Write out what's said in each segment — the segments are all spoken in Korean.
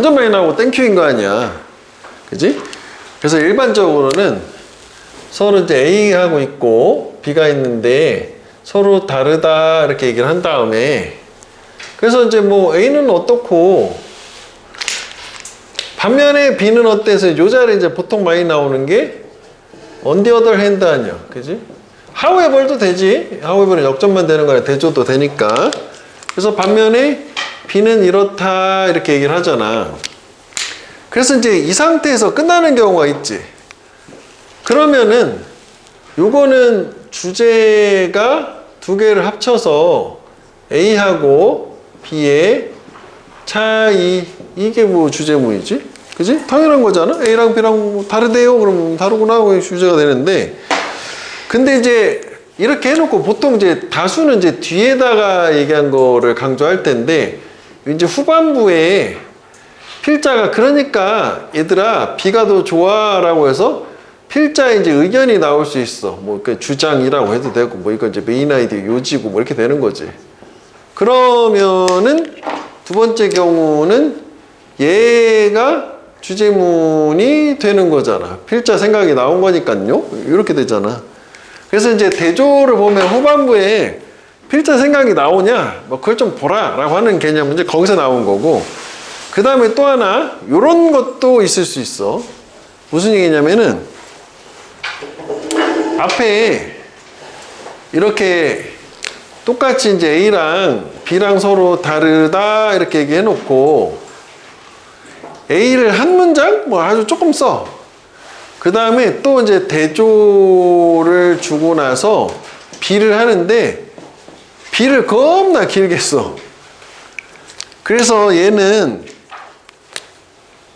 완전 많이 나오고 땡큐인 거 아니야. 그지? 그래서 일반적으로는 서로 이제 A하고 있고 B가 있는데 서로 다르다 이렇게 얘기를 한 다음에 그래서 이제 뭐 A는 어떻고 반면에 B는 어때서 요 자리에 이제 보통 많이 나오는 게 on the other hand 아니야. 그지? however도 되지. however는 역전만 되는 거야. 대조도 되니까. 그래서 반면에 B는 이렇다 이렇게 얘기를 하잖아. 그래서 이제 이 상태에서 끝나는 경우가 있지. 그러면은 요거는 주제가 두 개를 합쳐서 A하고 B의 차이, 이게 뭐 주제문이지? 그지? 당연한 거잖아? A랑 B랑 뭐 다르대요? 그러면 다르구나 하고 주제가 되는데, 근데 이제 이렇게 해놓고 보통 이제 다수는 이제 뒤에다가 얘기한 거를 강조할 텐데, 이제 후반부에 필자가 그러니까 얘들아 B가 더 좋아 라고 해서 필자에 이제 의견이 나올 수 있어. 뭐 주장이라고 해도 되고 뭐 이거 이제 메인 아이디어 요지고 뭐 이렇게 되는 거지. 그러면은 두 번째 경우는 얘가 주제문이 되는 거잖아. 필자 생각이 나온 거니까요. 이렇게 되잖아. 그래서 이제 대조를 보면 후반부에 필자 생각이 나오냐 뭐 그걸 좀 보라 라고 하는 개념은 이제 거기서 나온 거고, 그 다음에 또 하나 요런 것도 있을 수 있어. 무슨 얘기냐면은 앞에 이렇게 똑같이 이제 A랑 B랑 서로 다르다 이렇게 얘기해 놓고 A를 한 문장 뭐 아주 조금 써. 그 다음에 또 이제 대조를 주고 나서 B를 하는데 B를 겁나 길게 써. 그래서 얘는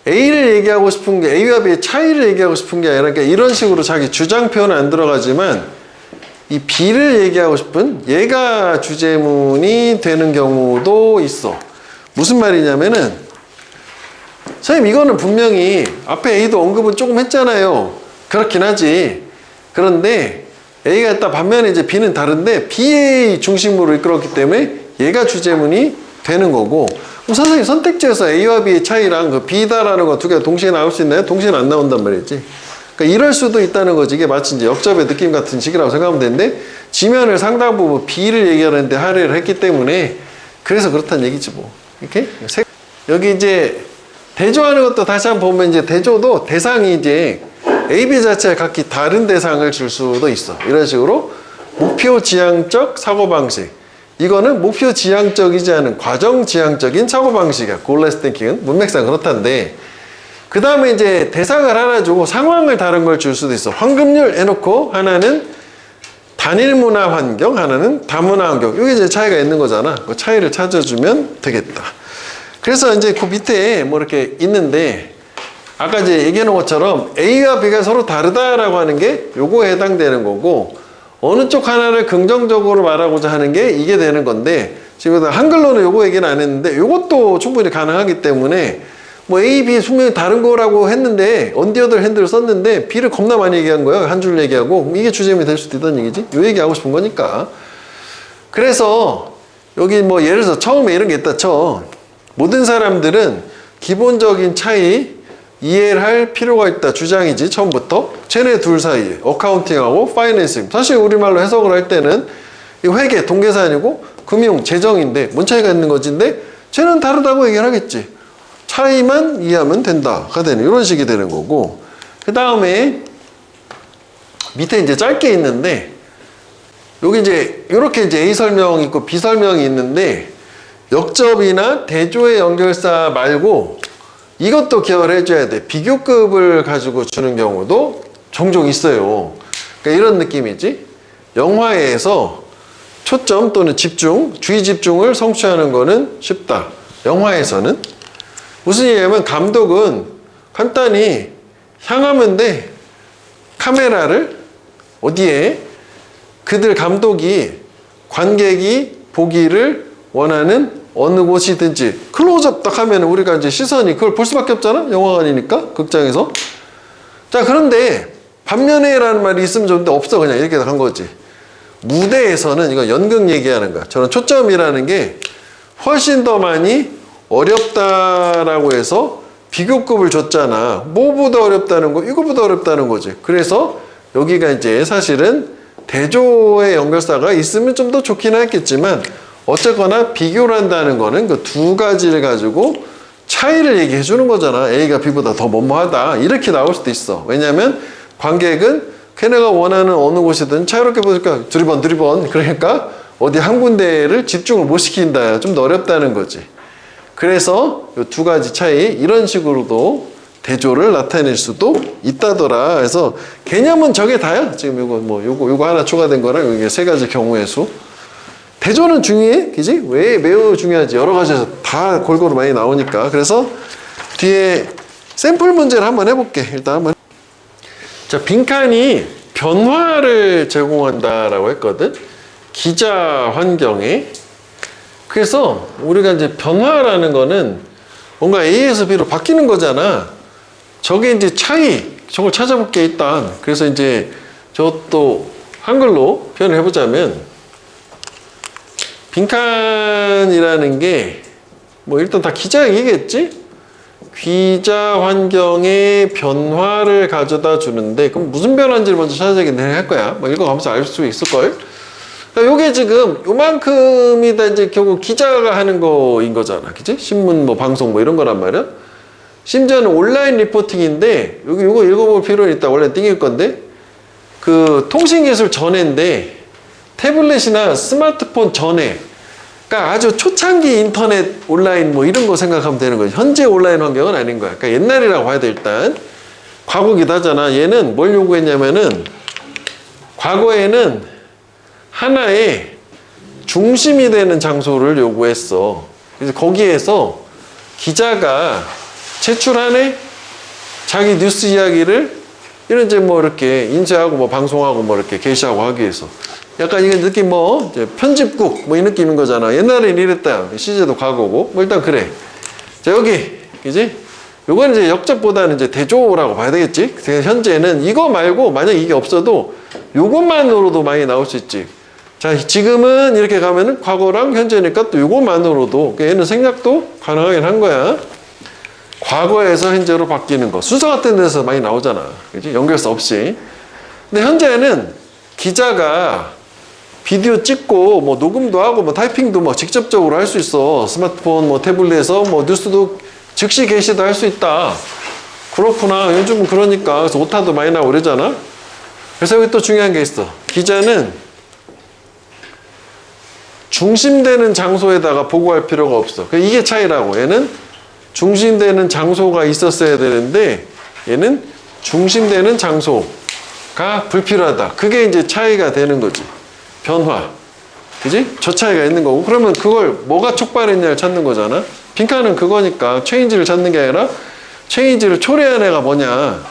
A를 얘기하고 싶은 게 A와 B의 차이를 얘기하고 싶은 게 아니라 이런 식으로 자기 주장 표현은 안 들어가지만 이 B를 얘기하고 싶은 얘가 주제문이 되는 경우도 있어. 무슨 말이냐면은 선생님 이거는 분명히 앞에 A도 언급은 조금 했잖아요. 그렇긴 하지. 그런데 A가 있다 반면에 이제 B는 다른데 B의 중심으로 이끌었기 때문에 얘가 주제문이 되는 거고, 선생님 선택지에서 A와 B의 차이랑 그 B다라는 거 두 개가 동시에 나올 수 있나요? 동시에는 안 나온단 말이지. 그러니까 이럴 수도 있다는 거지. 이게 마치 이제 역접의 느낌 같은 식이라고 생각하면 되는데 지면을 상당 부분 B를 얘기하는데 할애를 했기 때문에 그래서 그렇다는 얘기지 뭐. 이렇게 여기 이제 대조하는 것도 다시 한번 보면 이제 대조도 대상이 이제 A, B 자체가 각기 다른 대상을 줄 수도 있어. 이런 식으로 목표 지향적 사고방식. 이거는 목표 지향적이지 않은 과정 지향적인 사고방식이야. goal-less thinking은 문맥상 그렇다는데, 그 다음에 이제 대상을 하나 주고 상황을 다른 걸 줄 수도 있어. 황금률 해놓고 하나는 단일 문화 환경, 하나는 다문화 환경. 이게 이제 차이가 있는 거잖아. 그 차이를 찾아주면 되겠다. 그래서 이제 그 밑에 뭐 이렇게 있는데, 아까 이제 얘기해 놓은 것처럼 A와 B가 서로 다르다라고 하는 게 요거에 해당되는 거고, 어느 쪽 하나를 긍정적으로 말하고자 하는 게 이게 되는 건데, 지금 한글로는 요거 얘기는 안 했는데 요것도 충분히 가능하기 때문에 뭐 A, B 분명히 다른 거라고 했는데 언디어들 핸들을 썼는데 B를 겁나 많이 얘기한 거예요. 한 줄 얘기하고. 이게 주제문이 될 수도 있다는 얘기지. 요 얘기하고 싶은 거니까. 그래서 여기 뭐 예를 들어서 처음에 이런 게 있다 쳐. 모든 사람들은 기본적인 차이 이해를 할 필요가 있다 주장이지. 처음부터 쟤네 둘 사이에 어카운팅하고 파이낸싱, 사실 우리말로 해석을 할 때는 이 회계 동계산이고 금융 재정인데 뭔 차이가 있는 거지인데 쟤는 다르다고 얘기를 하겠지. 차이만 이해하면 된다가 되는 이런 식이 되는 거고, 그 다음에 밑에 이제 짧게 있는데 여기 이제 이렇게 이제 A 설명이 있고 B 설명이 있는데 역접이나 대조의 연결사 말고 이것도 기억을 해줘야 돼. 비교급을 가지고 주는 경우도 종종 있어요. 그러니까 이런 느낌이지. 영화에서 초점 또는 집중, 주의 집중을 성취하는 거는 쉽다. 영화에서는. 무슨 얘기냐면 감독은 간단히 향하면 돼. 카메라를 어디에 그들 감독이 관객이 보기를 원하는 어느 곳이든지 클로즈업 딱 하면 우리가 이제 시선이 그걸 볼 수밖에 없잖아. 영화관이니까 극장에서. 자, 그런데 반면에라는 말이 있으면 좋은데 없어. 그냥 이렇게 한 거지. 무대에서는 이거 연극 얘기하는 거야. 저는 초점이라는 게 훨씬 더 많이 어렵다라고 해서 비교급을 줬잖아. 뭐보다 어렵다는 거? 이거보다 어렵다는 거지. 그래서 여기가 이제 사실은 대조의 연결사가 있으면 좀 더 좋긴 했겠지만 어쨌거나 비교를 한다는 거는 그 두 가지를 가지고 차이를 얘기해 주는 거잖아. A가 B보다 더 뭐뭐하다. 이렇게 나올 수도 있어. 왜냐하면 관객은 걔네가 원하는 어느 곳이든 자유롭게 보니까 두리번 그러니까 어디 한 군데를 집중을 못 시킨다. 좀 더 어렵다는 거지. 그래서 이 두 가지 차이 이런 식으로도 대조를 나타낼 수도 있다더라. 그래서 개념은 저게 다야. 지금 요거 하나 추가된 거랑 이게 세 가지 경우의 수. 대조는 중요해, 그지? 왜 매우 중요하지? 여러 가지에서 다 골고루 많이 나오니까. 그래서 뒤에 샘플 문제를 한번 해볼게. 일단 한번. 자, 빈칸이 변화를 제공한다라고 했거든. 기자 환경에. 그래서 우리가 이제 변화라는 거는 뭔가 A에서 B로 바뀌는 거잖아. 저게 이제 차이, 저걸 찾아볼게 일단. 그래서 이제 저것도 한글로 표현을 해보자면 빈칸이라는 게 뭐 일단 다 기자 얘기겠지? 기자 환경의 변화를 가져다 주는데 그럼 무슨 변화인지를 먼저 찾아야겠네 할 거야. 뭐 읽어가면서 알 수 있을걸? 그러니까 요게 지금 요만큼이 다 이제 결국 기자가 하는 거인 거잖아. 그치? 신문 뭐 방송 뭐 이런 거란 말이야. 심지어는 온라인 리포팅인데 요거 읽어볼 필요는 있다. 원래 띵일 건데 그 통신기술 전에인데 태블릿이나 스마트폰 전에 그러니까 아주 초창기 인터넷 온라인 뭐 이런 거 생각하면 되는 거지. 현재 온라인 환경은 아닌 거야. 그러니까 옛날이라고 봐야 돼. 일단 과거기도 하잖아. 얘는 뭘 요구했냐면은 과거에는 하나의 중심이 되는 장소를 요구했어. 그래서 거기에서 기자가 제출하네 자기 뉴스 이야기를 이런 이제 뭐 이렇게 인쇄하고 뭐 방송하고 뭐 이렇게 게시하고 하기 위해서 약간 이게 느낌 뭐 이제 편집국 뭐 이 느낌인 거잖아. 옛날엔 이랬다. 시제도 과거고 뭐 일단 그래. 자 여기 그지? 요건 이제 역접보다는 이제 대조라고 봐야 되겠지. 현재는 이거 말고 만약 이게 없어도 요것만으로도 많이 나올 수 있지. 자 지금은 이렇게 가면은 과거랑 현재니까 또 요것만으로도 얘는 생략도 가능하긴 한 거야. 과거에서 현재로 바뀌는 거 순서 같은 데서 많이 나오잖아. 그지? 연결사 없이. 근데 현재는 기자가 비디오 찍고 뭐 녹음도 하고 뭐 타이핑도 뭐 직접적으로 할 수 있어. 스마트폰 뭐 태블릿에서 뭐 뉴스도 즉시 게시도 할 수 있다. 그렇구나. 요즘은 그러니까. 그래서 오타도 많이 나오고 그러잖아. 그래서 여기 또 중요한 게 있어. 기자는 중심되는 장소에다가 보고할 필요가 없어. 이게 차이라고. 얘는 중심되는 장소가 있었어야 되는데 얘는 중심되는 장소가 불필요하다. 그게 이제 차이가 되는 거지. 변화. 그지? 저 차이가 있는 거고. 그러면 그걸 뭐가 촉발했냐를 찾는 거잖아. 빈칸은 그거니까 체인지를 찾는 게 아니라 체인지를 초래한 애가 뭐냐.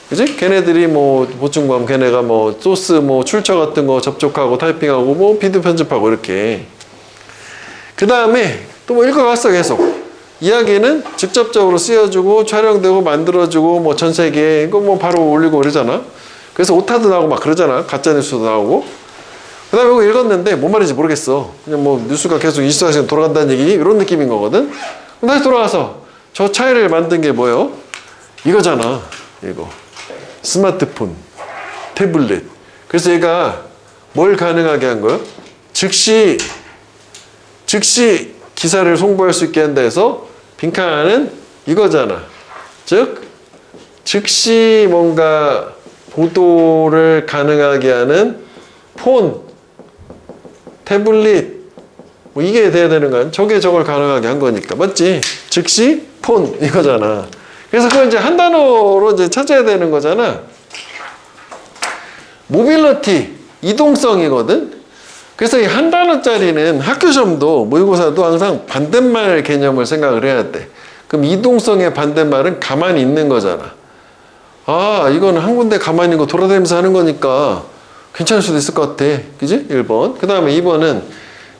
그지? 걔네들이 뭐 보충범 걔네가 뭐 소스 뭐 출처 같은 거 접촉하고 타이핑하고 뭐 비디오 편집하고 이렇게. 그 다음에 또 뭐 읽어갔어 계속. 이야기는 직접적으로 쓰여주고 촬영되고 만들어주고 뭐 전 세계에 이거 뭐 바로 올리고 그러잖아. 그래서 오타도 나오고 막 그러잖아. 가짜뉴스도 나오고. 그 다음에 이거 읽었는데 뭔 말인지 모르겠어. 그냥 뭐 뉴스가 계속 24시간 돌아간다는 얘기 이런 느낌인 거거든. 그럼 다시 돌아가서 저 차이를 만든 게 뭐예요? 이거잖아. 이거 스마트폰, 태블릿. 그래서 얘가 뭘 가능하게 한 거예요? 즉시 기사를 송부할 수 있게 한다 해서 빈칸은 이거잖아. 즉 즉시 뭔가 보도를 가능하게 하는 폰, 태블릿 뭐 이게 돼야 되는 거야. 저걸 가능하게 한 거니까. 맞지? 즉시 폰 이거잖아. 그래서 그걸 이제 한 단어로 이제 찾아야 되는 거잖아. 모빌리티, 이동성이거든. 그래서 이 한 단어짜리는 학교 시험도 모의고사도 항상 반대말 개념을 생각을 해야 돼. 그럼 이동성의 반대말은 가만히 있는 거잖아. 아, 이건 한 군데 가만히 있는 거 돌아다니면서 하는 거니까 괜찮을 수도 있을 것 같아. 그지? 1번. 그 다음에 2번은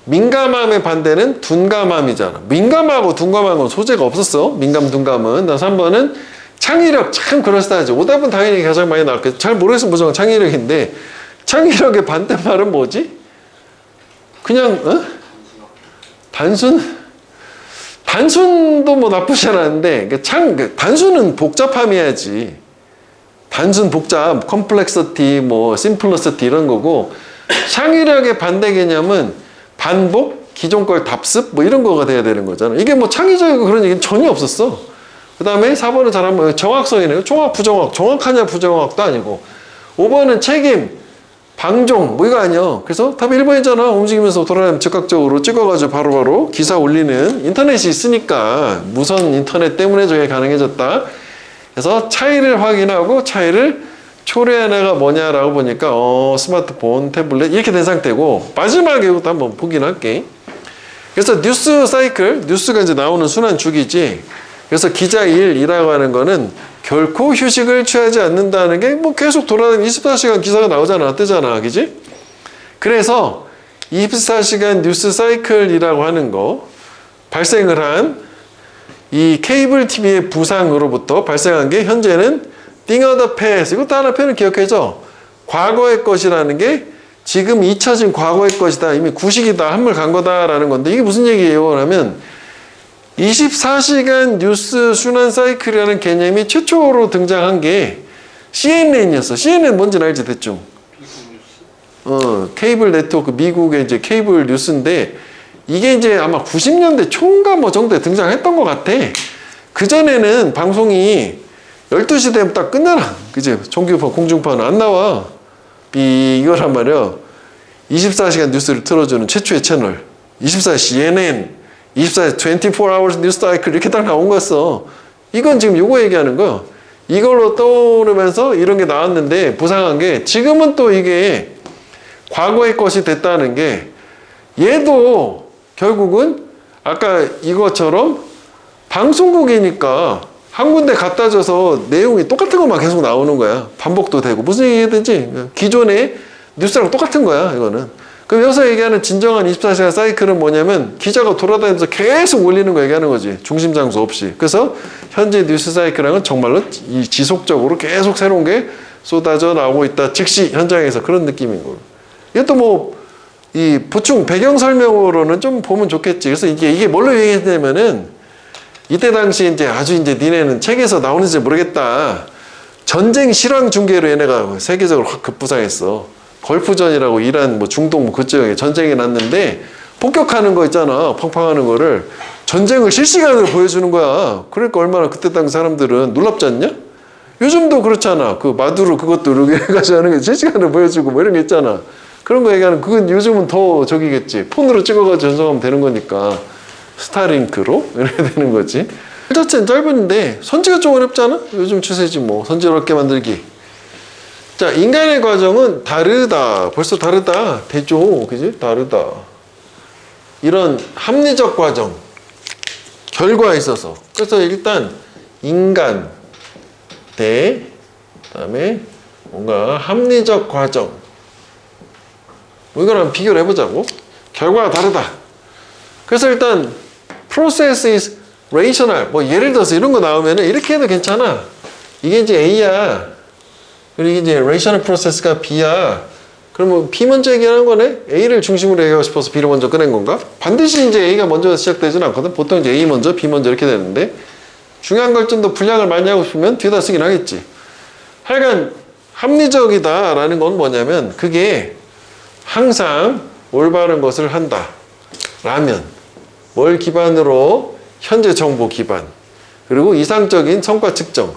민감함의 반대는 둔감함이잖아. 민감하고 둔감한 건 소재가 없었어. 민감, 둔감은. 3번은 창의력. 참 그럴싸하지. 오답은 당연히 가장 많이 나왔겠지. 잘 모르겠으면 무조건 창의력인데 창의력의 반대말은 뭐지? 그냥 단순? 단순도 뭐 나쁘지 않았는데 단순은 복잡함이야지. 단순 복잡, 컴플렉서티, 뭐 심플러서티 이런 거고, 창의력의 반대 개념은 반복, 기존 걸 답습 뭐 이런 거가 돼야 되는 거잖아. 이게 뭐 창의적이고 그런 얘기는 전혀 없었어. 그 다음에 4번은 잘하면 정확성이네요. 정확, 부정확. 정확하냐 부정확도 아니고. 5번은 책임, 방종 뭐 이거 아니야. 그래서 답이 1번이잖아. 움직이면서 돌아다니면 즉각적으로 찍어가지고 바로바로 기사 올리는 인터넷이 있으니까 무선 인터넷 때문에 저게 가능해졌다. 그래서 차이를 확인하고 차이를 초래한 애가 뭐냐라고 보니까 스마트폰, 태블릿 이렇게 된 상태고, 마지막에 이것도 한번 보긴 할게. 그래서 뉴스 사이클, 뉴스가 이제 나오는 순환 주기지. 그래서 기자 일이라고 하는 거는 결코 휴식을 취하지 않는다는 게 뭐 계속 돌아다니는 24시간 기사가 나오잖아, 뜨잖아, 그지? 그래서 24시간 뉴스 사이클이라고 하는 거, 발생을 한 이 케이블 TV의 부상으로부터 발생한 게 현재는 thing of the past. 이것도 하나 표현을 기억해줘. 과거의 것이라는 게 지금 잊혀진 과거의 것이다. 이미 구식이다. 한물 간 거다라는 건데, 이게 무슨 얘기예요? 그러면 24시간 뉴스 순환 사이클이라는 개념이 최초로 등장한 게 CNN이었어. CNN 뭔지는 알지, 대충? 케이블 네트워크, 미국의 이제 케이블 뉴스인데, 이게 이제 아마 90년대 초인가 뭐 정도에 등장했던 것 같아. 그전에는 방송이 12시 되면 딱 끝나라. 그지? 정규파, 공중파는 안 나와. 이거란 말이야. 24시간 뉴스를 틀어주는 최초의 채널. 24 CNN, 24 24 hours 뉴스 사이클 이렇게 딱 나온 거였어. 이건 지금 요거 얘기하는 거야. 이걸로 떠오르면서 이런 게 나왔는데, 부상한 게 지금은 또 이게 과거의 것이 됐다는 게, 얘도 결국은 아까 이것처럼 방송국이니까 한 군데 갖다 줘서 내용이 똑같은 것만 계속 나오는 거야. 반복도 되고 무슨 얘기든지 기존의 뉴스랑 똑같은 거야, 이거는. 그럼 여기서 얘기하는 진정한 24시간 사이클은 뭐냐면 기자가 돌아다니면서 계속 올리는 거 얘기하는 거지. 중심 장소 없이. 그래서 현재 뉴스 사이클은 정말로 이 지속적으로 계속 새로운 게 쏟아져 나오고 있다. 즉시 현장에서 그런 느낌인 거고. 이것도 뭐 이 보충 배경 설명으로는 좀 보면 좋겠지. 그래서 이게 뭘로 얘기했냐면은, 이때 당시 이제 아주 이제 니네는 책에서 나오는지 모르겠다. 전쟁 실황 중계로 얘네가 세계적으로 확 급부상했어. 걸프전이라고 이란 뭐 중동 뭐 그쪽에 전쟁이 났는데, 폭격하는 거 있잖아. 팡팡하는 거를 전쟁을 실시간으로 보여주는 거야. 그러니까 얼마나 그때 당시 사람들은 놀랍지 않냐? 요즘도 그렇잖아. 그 마두로 그것도 이렇게 해가지고 하는 게 실시간으로 보여주고 뭐 이런 게 있잖아. 그런 거 얘기하는, 그건 요즘은 더 저기겠지. 폰으로 찍어가지고 전송하면 되는 거니까. 스타링크로? 이렇게 되는 거지. 자체는 짧은데, 선지가 좀 어렵지 않아? 요즘 추세지 뭐. 선지 어렵게 만들기. 자, 인간의 과정은 다르다. 벌써 다르다. 대조. 그지? 다르다. 이런 합리적 과정. 결과에 있어서. 그래서 일단, 인간, 대, 그 다음에 뭔가 합리적 과정. 뭐 이걸 한번 비교를 해보자고. 결과가 다르다. 그래서 일단 process is rational. 뭐 예를 들어서 이런 거 나오면은 이렇게 해도 괜찮아. 이게 이제 A야. 그리고 이제 rational process가 B야. 그러면 B 먼저 얘기하는 거네. A를 중심으로 얘기하고 싶어서 B를 먼저 꺼낸 건가? 반드시 이제 A가 먼저 시작되지는 않거든. 보통 이제 A 먼저, B 먼저 이렇게 되는데, 중요한 걸 좀 더 분량을 많이 하고 싶으면 뒤에다 쓰긴 하겠지. 하여간 합리적이다라는 건 뭐냐면, 그게 항상 올바른 것을 한다. 라면. 뭘 기반으로? 현재 정보 기반. 그리고 이상적인 성과 측정.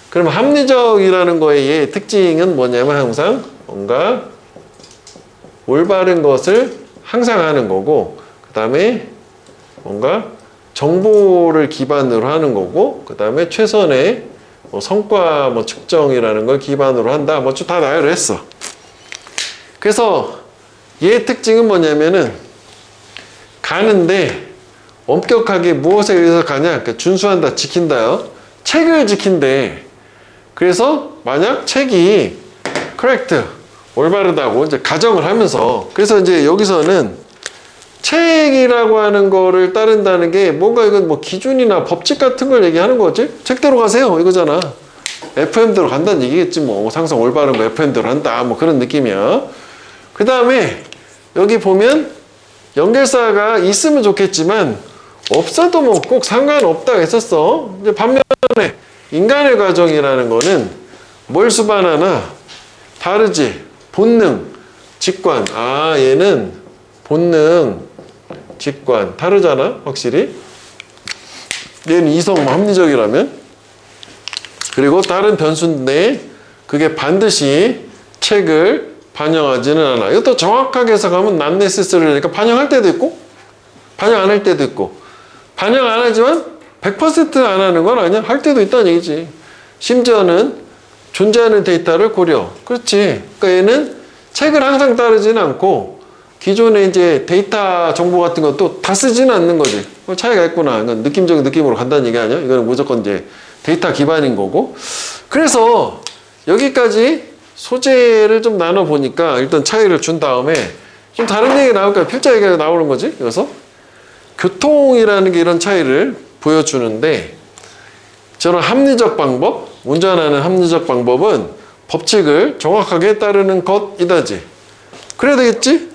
그럼 합리적이라는 거의 특징은 뭐냐면 항상 뭔가 올바른 것을 항상 하는 거고, 그 다음에 뭔가 정보를 기반으로 하는 거고, 그 다음에 최선의 뭐 성과 뭐 측정이라는 걸 기반으로 한다. 뭐 쭉 다 나열을 했어. 그래서 얘의 특징은 뭐냐면은, 가는데 엄격하게 무엇에 의해서 가냐? 그러니까 준수한다, 지킨다요. 책을 지킨대. 그래서 만약 책이 correct, 올바르다고 이제 가정을 하면서, 그래서 이제 여기서는 책이라고 하는 거를 따른다는 게 뭔가 이건 뭐 기준이나 법칙 같은 걸 얘기하는 거지. 책대로 가세요 이거잖아. FM대로 간다는 얘기겠지 뭐. 상상 올바른 거 FM대로 한다 뭐 그런 느낌이야. 그 다음에 여기 보면 연결사가 있으면 좋겠지만 없어도 뭐 꼭 상관없다 했었어. 이제 반면에 인간의 과정이라는 거는 뭘 수반하나? 다르지. 본능, 직관. 아, 얘는 본능, 직관. 다르잖아, 확실히. 얘는 이성, 합리적이라면. 그리고 다른 변수인데 그게 반드시 책을 반영하지는 않아. 이것도 정확하게 해석하면 not necessary니까 반영할 때도 있고 반영 안 할 때도 있고, 반영 안 하지만 100%안 하는 건 아니야. 할 때도 있다는 얘기지. 심지어는 존재하는 데이터를 고려. 그렇지. 그러니까 얘는 책을 항상 따르지는 않고 기존에 이제 데이터 정보 같은 것도 다 쓰지는 않는 거지. 차이가 있구나. 이건 느낌적인 느낌으로 간다는 얘기 아니야? 이거는 무조건 이제 데이터 기반인 거고. 그래서 여기까지 소재를 좀 나눠보니까 일단 차이를 준 다음에 좀 다른 얘기가 나올까요? 필자 얘기가 나오는 거지. 그래서 교통이라는 게 이런 차이를 보여주는데, 저런 합리적 방법, 운전하는 합리적 방법은 법칙을 정확하게 따르는 것이다지. 그래야 되겠지?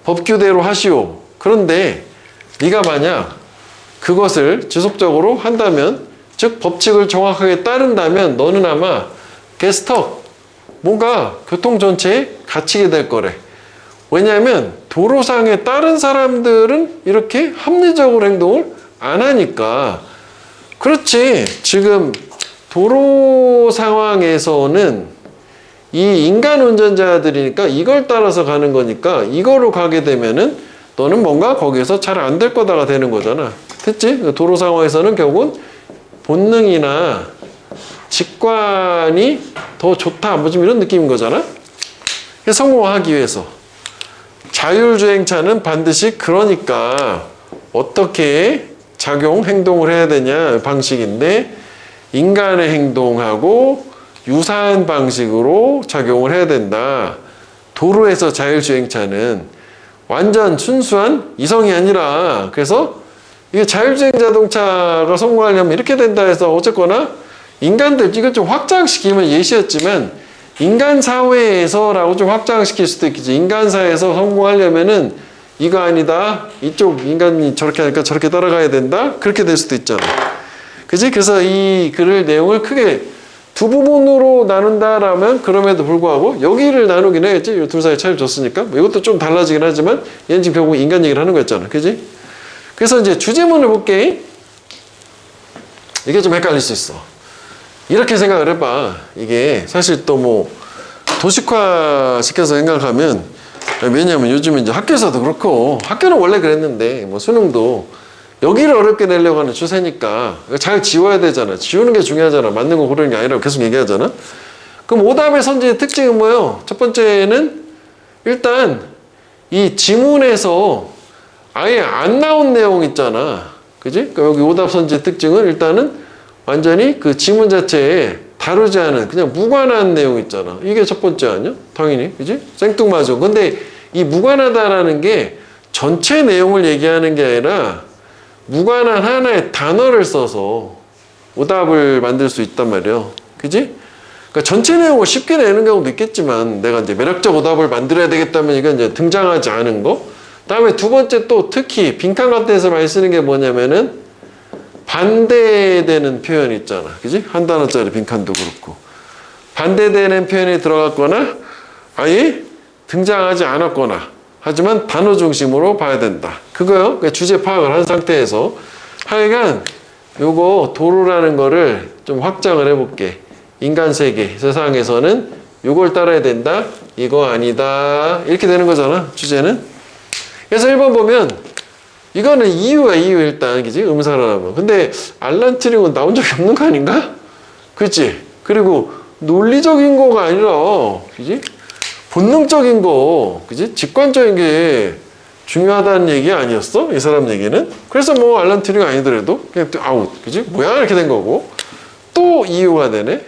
법규대로 하시오. 그런데 네가 만약 그것을 지속적으로 한다면, 즉 법칙을 정확하게 따른다면 너는 아마 개스턱, 뭔가 교통 전체에 갇히게 될 거래. 왜냐하면 도로상에 다른 사람들은 이렇게 합리적으로 행동을 안 하니까. 그렇지. 지금 도로 상황에서는 이 인간 운전자들이니까 이걸 따라서 가는 거니까 이거로 가게 되면은 너는 뭔가 거기에서 잘 안 될 거다가 되는 거잖아. 됐지? 도로 상황에서는 결국은 본능이나 직관이 더 좋다. 뭐 좀 이런 느낌인 거잖아. 성공하기 위해서. 자율주행차는 반드시 그러니까 어떻게 작용, 행동을 해야 되냐 방식인데, 인간의 행동하고 유사한 방식으로 작용을 해야 된다. 도로에서 자율주행차는 완전 순수한 이성이 아니라, 그래서 이게 자율주행 자동차가 성공하려면 이렇게 된다 해서 어쨌거나 인간들, 이걸 좀 확장시키면 예시였지만 인간 사회에서라고 좀 확장시킬 수도 있겠지. 인간 사회에서 성공하려면은 이거 아니다, 이쪽 인간이 저렇게 하니까 저렇게 따라가야 된다, 그렇게 될 수도 있잖아. 그지? 그래서 이 글을 내용을 크게 두 부분으로 나눈다라면 그럼에도 불구하고 여기를 나누긴 해야지. 이 둘 사이 차이를 줬으니까. 뭐 이것도 좀 달라지긴 하지만 얘는 지금 결국 인간 얘기를 하는 거였잖아. 그지? 그래서 이제 주제문을 볼게. 이게 좀 헷갈릴 수 있어. 이렇게 생각을 해봐. 이게 사실 또 뭐 도식화 시켜서 생각하면, 왜냐면 요즘 이제 학교에서도 그렇고, 학교는 원래 그랬는데 뭐 수능도 여기를 어렵게 내려고 하는 추세니까 잘 지워야 되잖아. 지우는 게 중요하잖아. 맞는 거 고르는 게 아니라고 계속 얘기하잖아. 그럼 오답의 선지의 특징은 뭐예요? 첫 번째는 일단 이 지문에서 아예 안 나온 내용 있잖아. 그지? 그러니까 여기 오답 선지의 특징은 일단은 완전히 그 지문 자체에 다루지 않은 그냥 무관한 내용 있잖아. 이게 첫 번째 아니야? 당연히. 그지? 생뚱맞아. 근데 이 무관하다라는 게 전체 내용을 얘기하는 게 아니라 무관한 하나의 단어를 써서 오답을 만들 수 있단 말이야. 그지? 그러니까 전체 내용을 쉽게 내는 경우도 있겠지만, 내가 이제 매력적 오답을 만들어야 되겠다면 이건 이제 등장하지 않은 거. 다음에 두 번째, 또 특히 빈칸 같은 데서 많이 쓰는 게 뭐냐면은 반대되는 표현 있잖아. 그지? 한 단어짜리 빈칸도 그렇고. 반대되는 표현이 들어갔거나 아예 등장하지 않았거나, 하지만 단어 중심으로 봐야 된다. 그거요. 그러니까 주제 파악을 한 상태에서. 하여간 요거 도로라는 거를 좀 확장을 해볼게. 인간 세계, 세상에서는 요걸 따라야 된다, 이거 아니다, 이렇게 되는 거잖아, 주제는. 그래서 1번 보면 이거는 이유야, 이유. 일단 그지? 음사를 하면. 근데 알란 튜링은 나온 적이 없는 거 아닌가? 그치? 그리고 논리적인 거가 아니라, 그지? 본능적인 거, 그지? 직관적인 게 중요하다는 얘기 아니었어? 이 사람 얘기는? 그래서 뭐 알란 튜링 아니더라도 그냥 아웃, 그지? 뭐야? 이렇게 된 거고. 또 이유가 되네.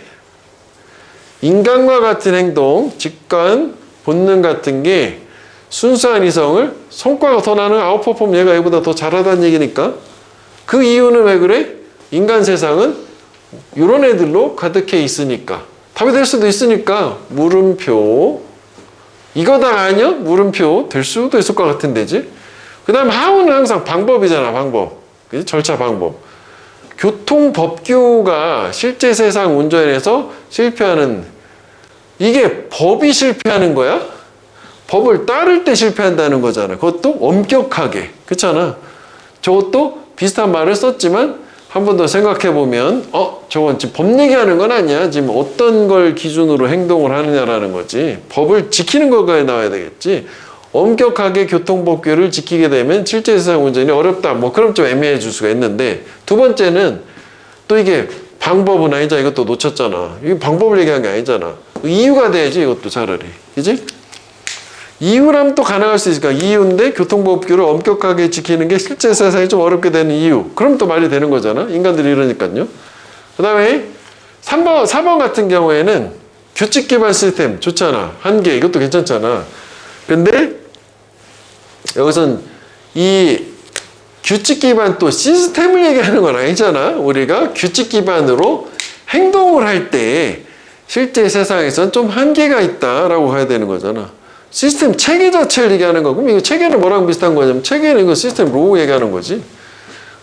인간과 같은 행동, 직관, 본능 같은 게 순수한 이성을, 성과가 더 나는 아웃퍼폼 얘가 얘보다 더 잘하다는 얘기니까. 그 이유는 왜 그래? 인간 세상은 이런 애들로 가득해 있으니까. 답이 될 수도 있으니까. 물음표. 이거 다 아니야? 물음표 될 수도 있을 것 같은데지. 그 다음에 how는 항상 방법이잖아, 방법. 그치? 절차 방법. 교통법규가 실제 세상 운전에서 실패하는, 이게 법이 실패하는 거야? 법을 따를 때 실패한다는 거잖아. 그것도 엄격하게. 그렇잖아. 저것도 비슷한 말을 썼지만 한 번 더 생각해 보면 저건 지금 법 얘기하는 건 아니야. 지금 어떤 걸 기준으로 행동을 하느냐라는 거지. 법을 지키는 거가 나와야 되겠지. 엄격하게 교통법규를 지키게 되면 실제 세상 운전이 어렵다. 뭐 그럼 좀 애매해질 수가 있는데, 두 번째는 또 이게 방법은 아니잖아. 이것도 놓쳤잖아. 이게 방법을 얘기한 게 아니잖아. 이유가 돼야지, 이것도 차라리. 그지? 이유라면 또 가능할 수 있으니까, 이유인데 교통법규를 엄격하게 지키는 게 실제 세상이 좀 어렵게 되는 이유. 그럼 또 말이 되는 거잖아. 인간들이 이러니까요. 그 다음에 4번 같은 경우에는 규칙 기반 시스템 좋잖아. 한계, 이것도 괜찮잖아. 근데 여기선 이 규칙 기반 또 시스템을 얘기하는 건 아니잖아. 우리가 규칙 기반으로 행동을 할 때 실제 세상에선 좀 한계가 있다라고 해야 되는 거잖아. 시스템 체계 자체를 얘기하는 거고, 그럼 이거 체계는 뭐랑 비슷한 거냐면 체계는 이거 시스템 로우 얘기하는 거지.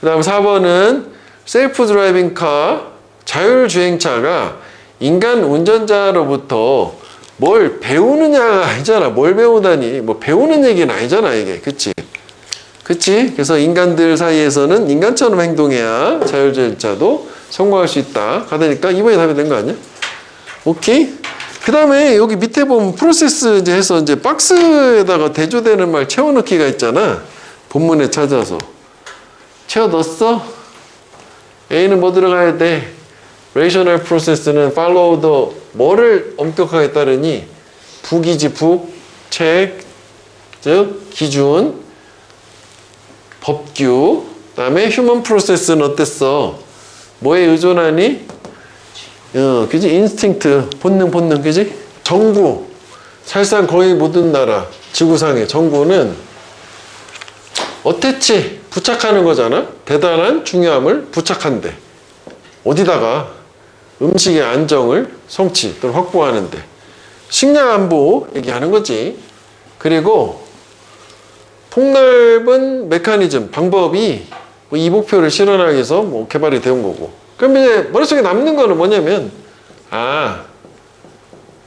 그 다음 4번은 셀프 드라이빙 카, 자율주행차가 인간 운전자로부터 뭘 배우느냐가 아니잖아. 뭘 배우다니. 뭐 배우는 얘기는 아니잖아, 이게. 그치? 그치? 그래서 인간들 사이에서는 인간처럼 행동해야 자율주행차도 성공할 수 있다. 가다니까 2번이 답이 된 거 아니야? 오케이? 그 다음에 여기 밑에 보면 프로세스 이제 해서 이제 박스에다가 대조되는 말 채워넣기가 있잖아. 본문에 찾아서. 채워 넣었어? A는 뭐 들어가야 돼? Rational process는 follow the 뭐를 엄격하게 따르니? 북이지, 북. 책, 즉 기준, 법규. 그 다음에 human process는 어땠어? 뭐에 의존하니? 그지? 인스팅트, 본능, 그지? 정부, 사실상 거의 모든 나라, 지구상의 정부는 어태치, 부착하는 거잖아? 대단한 중요함을 부착한대. 어디다가? 음식의 안정을 성취 또는 확보하는데. 식량 안보 얘기하는 거지. 그리고 폭넓은 메커니즘, 방법이 이 목표를 실현하기 위해서 뭐 개발이 되온 거고. 그럼 이제 머릿속에 남는 거는 뭐냐면,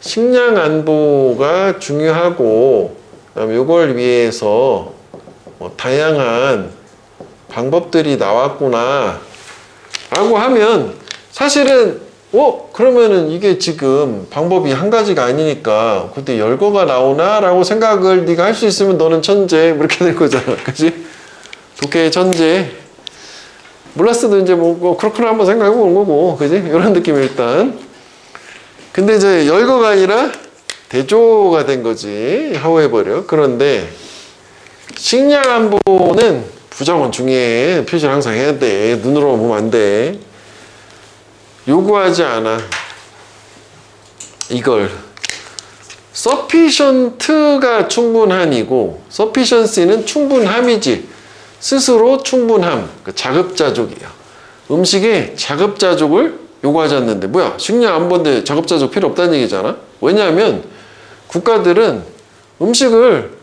식량 안보가 중요하고, 그다음에 이걸 위해서 뭐 다양한 방법들이 나왔구나 라고 하면, 사실은 그러면은 이게 지금 방법이 한 가지가 아니니까 그때 열거가 나오나? 라고 생각을 네가 할 수 있으면 너는 천재, 이렇게 될 거잖아. 그치? 독해의 천재. 몰랐어도 이제 뭐 그렇구나 한번 생각해 보는 거고, 그지? 이런 느낌이 일단. 근데 이제 열거가 아니라 대조가 된 거지. 하워해버려. 그런데 식량 안보는 부정은 중요해. 표시를 항상 해야 돼. 눈으로만 보면 안 돼. 요구하지 않아. 이걸. sufficient가 충분한이고, sufficiency는 충분함이지. 스스로 충분함, 자급자족이야. 음식에 자급자족을 요구하지 않는데, 뭐야? 식량 안보인데 자급자족 필요 없다는 얘기잖아? 왜냐하면 국가들은 음식을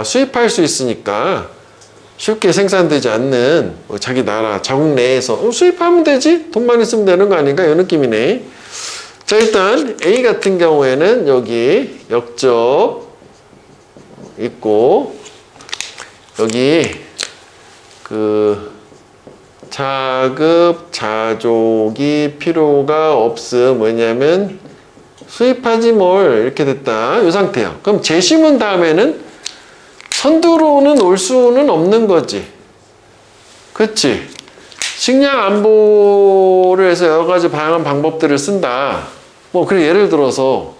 수입할 수 있으니까 쉽게 생산되지 않는 자기 나라, 자국 내에서 수입하면 되지? 돈만 있으면 되는 거 아닌가? 이 느낌이네. 자, 일단 A 같은 경우에는 여기 역적 있고, 여기 자급자족이 필요가 없음. 왜냐면 수입하지 뭘, 이렇게 됐다. 이 상태야. 그럼 재심문 다음에는 선두로는 올 수는 없는 거지. 그치? 식량 안보를 해서 여러 가지 다양한 방법들을 쓴다. 뭐, 그래, 예를 들어서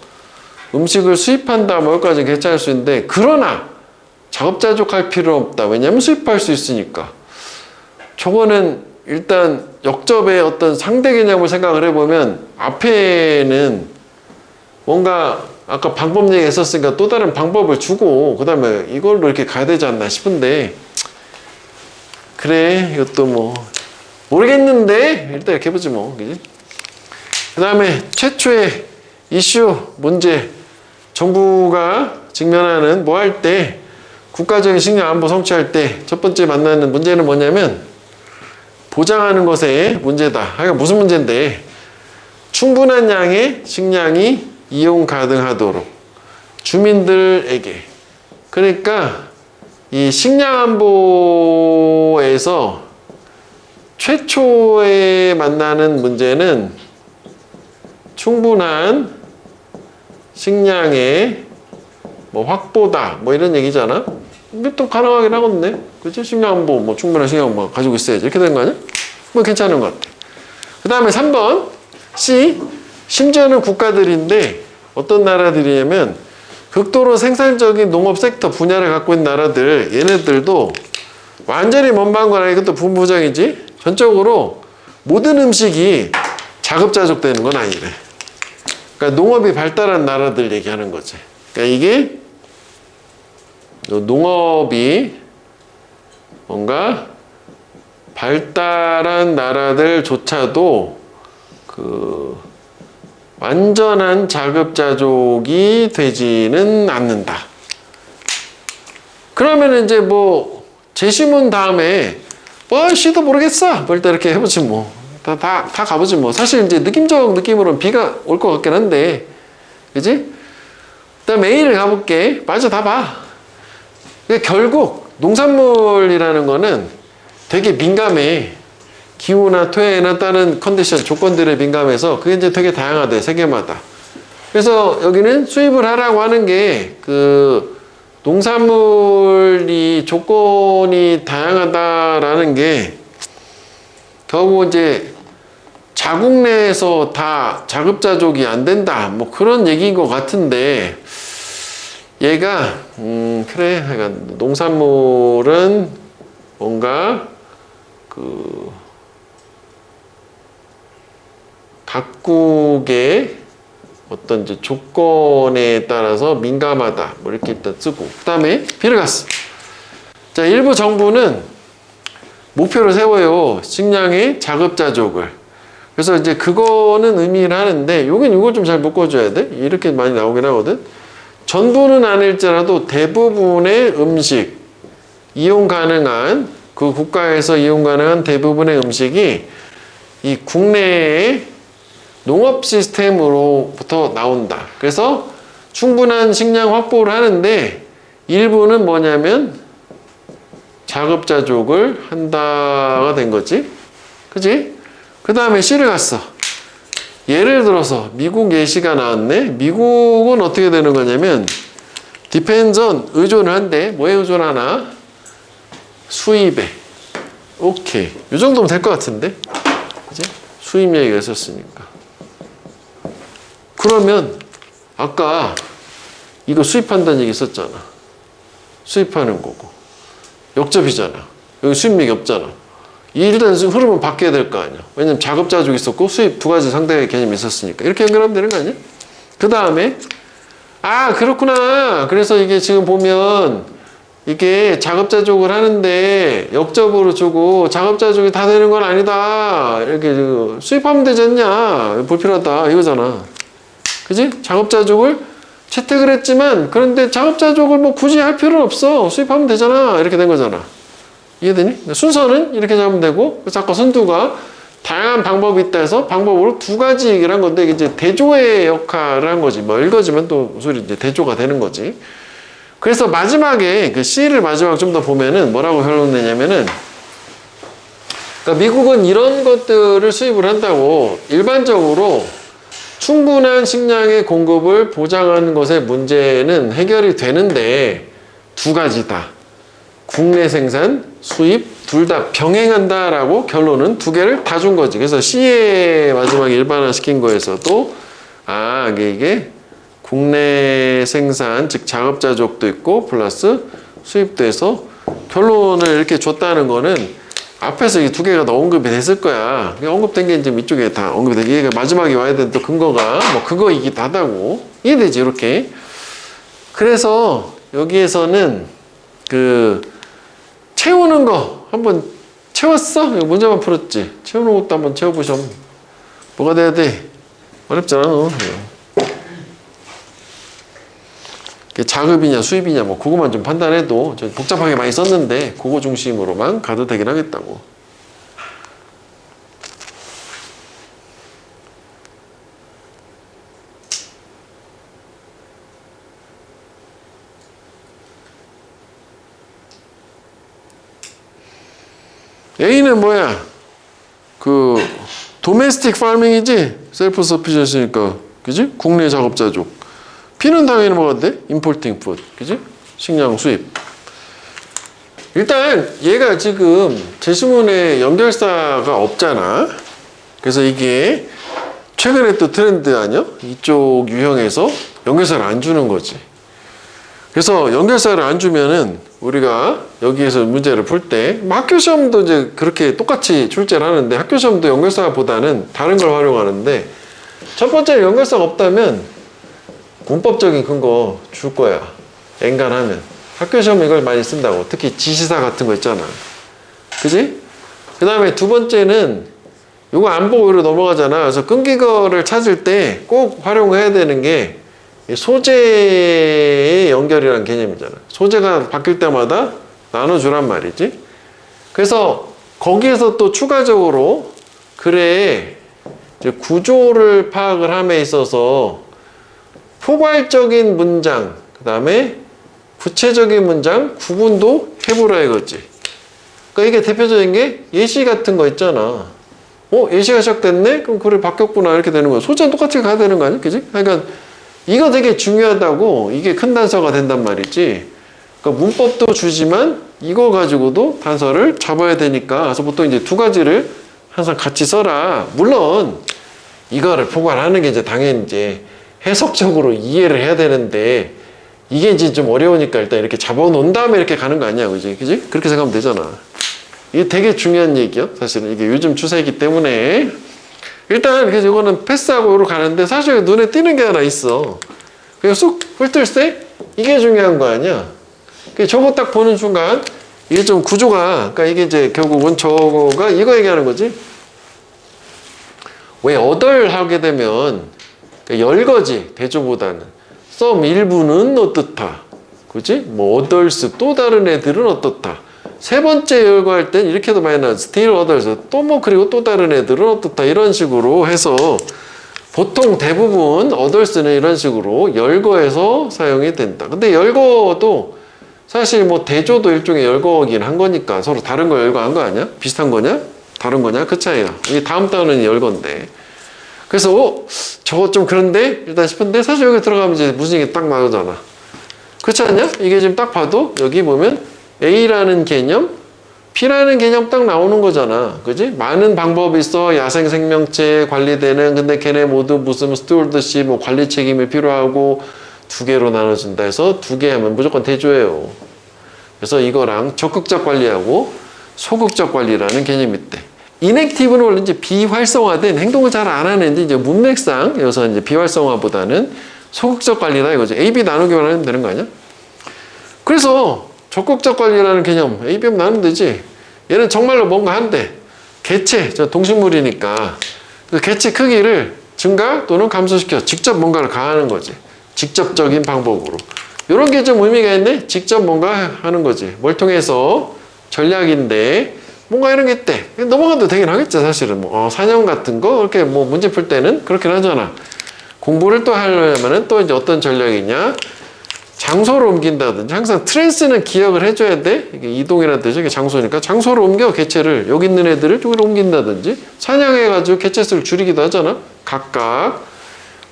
음식을 수입한다, 뭐, 여기까지는 괜찮을 수 있는데, 그러나 자급자족할 필요 없다. 왜냐면 수입할 수 있으니까. 저거는 일단 역접의 어떤 상대 개념을 생각을 해보면, 앞에는 뭔가 아까 방법 얘기했었으니까 또 다른 방법을 주고 그 다음에 이걸로 이렇게 가야 되지 않나 싶은데, 그래, 이것도 뭐 모르겠는데 일단 이렇게 해보지 뭐. 그지? 그 다음에 최초의 이슈 문제, 정부가 직면하는 뭐 할 때 국가적인 식량 안보 성취할 때 첫 번째 만나는 문제는 뭐냐면 보장하는 것에 문제다. 그러니까 무슨 문제인데 충분한 양의 식량이 이용 가능하도록 주민들에게 그러니까 이 식량 안보에서 최초에 만나는 문제는 충분한 식량의 뭐 확보다 뭐 이런 얘기잖아. 근데 또 가능하긴 하겠네. 그치? 식량 안보 뭐 충분한 식량 뭐 가지고 있어야지 이렇게 되는 거 아니야? 뭐 괜찮은 것 같아. 그 다음에 3번 C 심지어는 국가들인데 어떤 나라들이냐면 극도로 생산적인 농업 섹터 분야를 갖고 있는 나라들 얘네들도 완전히 먼방관하게 이것도 분부정이지 전적으로 모든 음식이 자급자족되는 건 아니래. 그러니까 농업이 발달한 나라들 얘기하는 거지. 그러니까 이게 농업이 뭔가 발달한 나라들조차도 그 완전한 자급자족이 되지는 않는다. 그러면 이제 뭐 제시문 다음에 뭐 씨도 모르겠어 뭐 일단 이렇게 해보지 뭐 다 가보지 뭐 사실 이제 느낌적 느낌으로는 B가 올 것 같긴 한데 그지? 그다음 A를 가볼게. 맞아 다 봐. 결국 농산물이라는 거는 되게 민감해. 기후나 토해나 다른 컨디션, 조건들에 민감해서 그게 이제 되게 다양하대, 세계마다. 그래서 여기는 수입을 하라고 하는 게 그 농산물이 조건이 다양하다라는 게 결국 이제 자국 내에서 다 자급자족이 안 된다. 뭐 그런 얘기인 것 같은데 얘가 그래. 그러니까 농산물은 뭔가 그 각국의 어떤 이제 조건에 따라서 민감하다. 뭐 이렇게 일단 쓰고. 그 다음에 B를 갔어. 자, 일부 정부는 목표를 세워요. 식량의 자급자족을. 그래서 이제 그거는 의미를 하는데, 여긴 이걸 좀 잘 묶어줘야 돼. 이렇게 많이 나오긴 하거든. 전부는 아닐지라도 대부분의 음식, 이용 가능한, 그 국가에서 이용 가능한 대부분의 음식이 이 국내의 농업 시스템으로부터 나온다. 그래서 충분한 식량 확보를 하는데 일부는 뭐냐면 자급자족을 한다가 된 거지. 그지? 그 다음에 C를 갔어. 예를 들어서 미국 예시가 나왔네. 미국은 어떻게 되는 거냐면 depends on 의존을 한대. 뭐에 의존하나? 수입에. 오케이. 이 정도면 될 것 같은데. 그지? 수입 얘기가 있었으니까. 그러면 아까 이거 수입한다는 얘기 있었잖아. 수입하는 거고. 역접이잖아. 여기 수입 얘기 없잖아. 일단 흐름은 바뀌어야 될 거 아니야. 왜냐면 자급자족이 있었고 수입 두 가지 상대의 개념이 있었으니까. 이렇게 연결하면 되는 거 아니야? 그 다음에 아 그렇구나. 그래서 이게 지금 보면 이게 자급자족을 하는데 역접으로 주고 자급자족이 다 되는 건 아니다. 이렇게 수입하면 되지 않냐. 불필요하다. 이거잖아. 그지? 자급자족을 채택을 했지만 그런데 자급자족을 뭐 굳이 할 필요는 없어. 수입하면 되잖아. 이렇게 된 거잖아. 이해되니? 순서는 이렇게 잡으면 되고 그래서 아까 선두가 다양한 방법이 있다 해서 방법으로 두 가지 얘기를 한 건데 이게 이제 대조의 역할을 한 거지. 뭐 읽어주면 또 소리 이제 대조가 되는 거지. 그래서 마지막에 그 C를 마지막 좀 더 보면은 뭐라고 결론 내냐면은 그러니까 미국은 이런 것들을 수입을 한다고 일반적으로 충분한 식량의 공급을 보장하는 것의 문제는 해결이 되는데 두 가지다. 국내 생산, 수입 둘 다 병행한다라고 결론은 두 개를 다 준 거지. 그래서 C의 마지막에 일반화시킨 거에서도 아 이게 국내 생산 즉 자급자족도 있고 플러스 수입도 해서 결론을 이렇게 줬다는 거는 앞에서 이 두 개가 다 언급이 됐을 거야. 언급된 게 이제 이쪽에 다 언급이 되게 얘가 마지막에 와야 되는 또 근거가 뭐 그거이기도 하다고 이해되지 이렇게. 그래서 여기에서는 그 채우는 거 한번 채웠어? 이거 문제만 풀었지. 채우는 것도 한번 채워보셔. 뭐가 돼야 돼? 어렵잖아 너. 자급이냐 수입이냐 뭐 그거만 좀 판단해도 좀 복잡하게 많이 썼는데 그거 중심으로만 가도 되긴 하겠다고. A는 뭐야? 그 도메스틱 파밍이지? 셀프 서피션시니까 그지? 국내 작업자족. B는 당연히 뭐가 돼? 임포팅 푸드 그지? 식량 수입. 일단 얘가 지금 제시문에 연결사가 없잖아. 그래서 이게 최근에 또 트렌드 아니야? 이쪽 유형에서 연결사를 안 주는 거지. 그래서 연결사를 안 주면은 우리가 여기에서 문제를 풀 때 학교 시험도 이제 그렇게 똑같이 출제를 하는데 학교 시험도 연결사보다는 다른 걸 활용하는데 첫 번째 연결사가 없다면 문법적인 근거 줄 거야. 엔간하면. 학교 시험에 이걸 많이 쓴다고. 특히 지시사 같은 거 있잖아. 그지? 그 다음에 두 번째는 이거 안 보고 이로 넘어가잖아. 그래서 끈기거를 찾을 때 꼭 활용해야 되는 게 소재의 연결이라는 개념이잖아. 소재가 바뀔 때마다 나눠주란 말이지. 그래서 거기에서 또 추가적으로 글의 이제 구조를 파악을 함에 있어서 포괄적인 문장, 그 다음에 구체적인 문장 구분도 해보라 이거지. 그러니까 이게 대표적인 게 예시 같은 거 있잖아. 예시가 시작됐네? 그럼 글이 바뀌었구나 이렇게 되는 거야. 소재는 똑같이 가야 되는 거 아니야? 그지? 그러니까 이거 되게 중요하다고 이게 큰 단서가 된단 말이지. 그러니까 문법도 주지만 이거 가지고도 단서를 잡아야 되니까. 그래서 보통 이제 두 가지를 항상 같이 써라. 물론 이거를 포괄하는 게 이제 당연히 이제 해석적으로 이해를 해야 되는데 이게 이제 좀 어려우니까 일단 이렇게 잡아놓은 다음에 이렇게 가는 거 아니야. 그지? 그지? 그렇게 생각하면 되잖아. 이게 되게 중요한 얘기야. 사실은 이게 요즘 추세이기 때문에. 일단 그래서 이거는 패스하고 이로 가는데 사실 눈에 띄는 게 하나 있어. 그냥 쑥 훑을 때 이게 중요한 거 아니야. 저거 딱 보는 순간 이게 좀 구조가 그러니까 이게 이제 결국은 저거가 이거 얘기하는 거지. 왜 어덜 하게 되면 그러니까 열거지 대조보다는 썸 일부는 어떻다. 그지? 뭐 어덜스 또 다른 애들은 어떻다. 세 번째 열거할 땐 이렇게도 많이 나와. still others 또 뭐 그리고 또 다른 애들은 어떻다 이런 식으로 해서 보통 대부분 others는 이런 식으로 열거해서 사용이 된다. 근데 열거도 사실 뭐 대조도 일종의 열거긴 한 거니까 서로 다른 거 열거한 거 아니야? 비슷한 거냐? 다른 거냐? 그 차이야. 이 다음 단어는 열거인데. 그래서 저거 좀 그런데 일단 싶은데 사실 여기 들어가면 이제 무슨 얘기 딱 나오잖아. 그렇지 않냐? 이게 지금 딱 봐도 여기 보면 A라는 개념, P라는 개념 딱 나오는 거잖아. 그지? 많은 방법이 있어. 야생 생명체 관리되는. 근데 걔네 모두 무슨 스튜어드십, 뭐 관리 책임이 필요하고 두 개로 나눠진다 해서 두 개 하면 무조건 대조예요. 그래서 이거랑 적극적 관리하고 소극적 관리라는 개념이 있대. 인액티브는 원래 이제 비활성화된 행동을 잘 안 하는데 이제 문맥상 여기서 이제 비활성화보다는 소극적 관리다 이거지. A, B 나누기만 하면 되는 거 아니야? 그래서 적극적 관리라는 개념 A, B 나누면 되지. 얘는 정말로 뭔가 한대. 개체, 동식물이니까 그 개체 크기를 증가 또는 감소시켜 직접 뭔가를 가하는 거지. 직접적인 방법으로. 이런 게 좀 의미가 있네. 직접 뭔가 하는 거지. 뭘 통해서 전략인데 뭔가 이런 게 있대. 넘어가도 되긴 하겠지 사실은. 뭐 사냥 같은 거 이렇게 뭐 문제 풀 때는 그렇긴 하잖아. 공부를 또 하려면은 또 이제 어떤 전략이냐. 장소를 옮긴다든지 항상 트랜스는 기억을 해줘야 돼. 이게 이동이라는 뜻이 이게 장소니까 장소를 옮겨 개체를 여기 있는 애들을 쪽으로 옮긴다든지 사냥해가지고 개체 수를 줄이기도 하잖아. 각각.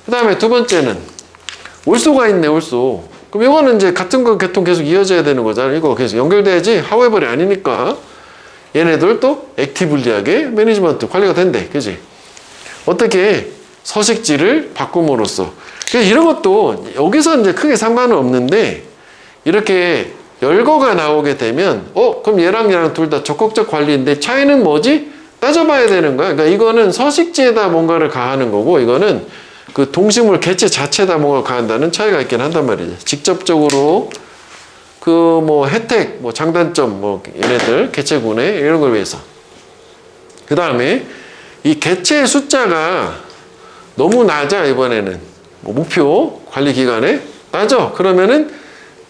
그 다음에 두 번째는 올소가 있네. 올소. 그럼 이거는 이제 같은 거 계통 계속 이어져야 되는 거잖아. 이거 계속 연결돼야지 하웨벌이 아니니까 얘네들 또 액티블리하게 매니지먼트 관리가 된대. 그지? 어떻게 서식지를 바꿈으로써 이런 것도 여기서 이제 크게 상관은 없는데 이렇게 열거가 나오게 되면 그럼 얘랑 둘 다 적극적 관리인데 차이는 뭐지? 따져봐야 되는 거야. 그러니까 이거는 서식지에다 뭔가를 가하는 거고 이거는 그 동식물 개체 자체에다 뭔가 가한다는 차이가 있긴 한단 말이지. 직접적으로 그 뭐 혜택, 뭐 장단점, 뭐 얘네들 개체군에 이런 걸 위해서. 그 다음에 이 개체의 숫자가 너무 낮아 이번에는. 뭐 목표 관리 기간에 낮아. 그러면은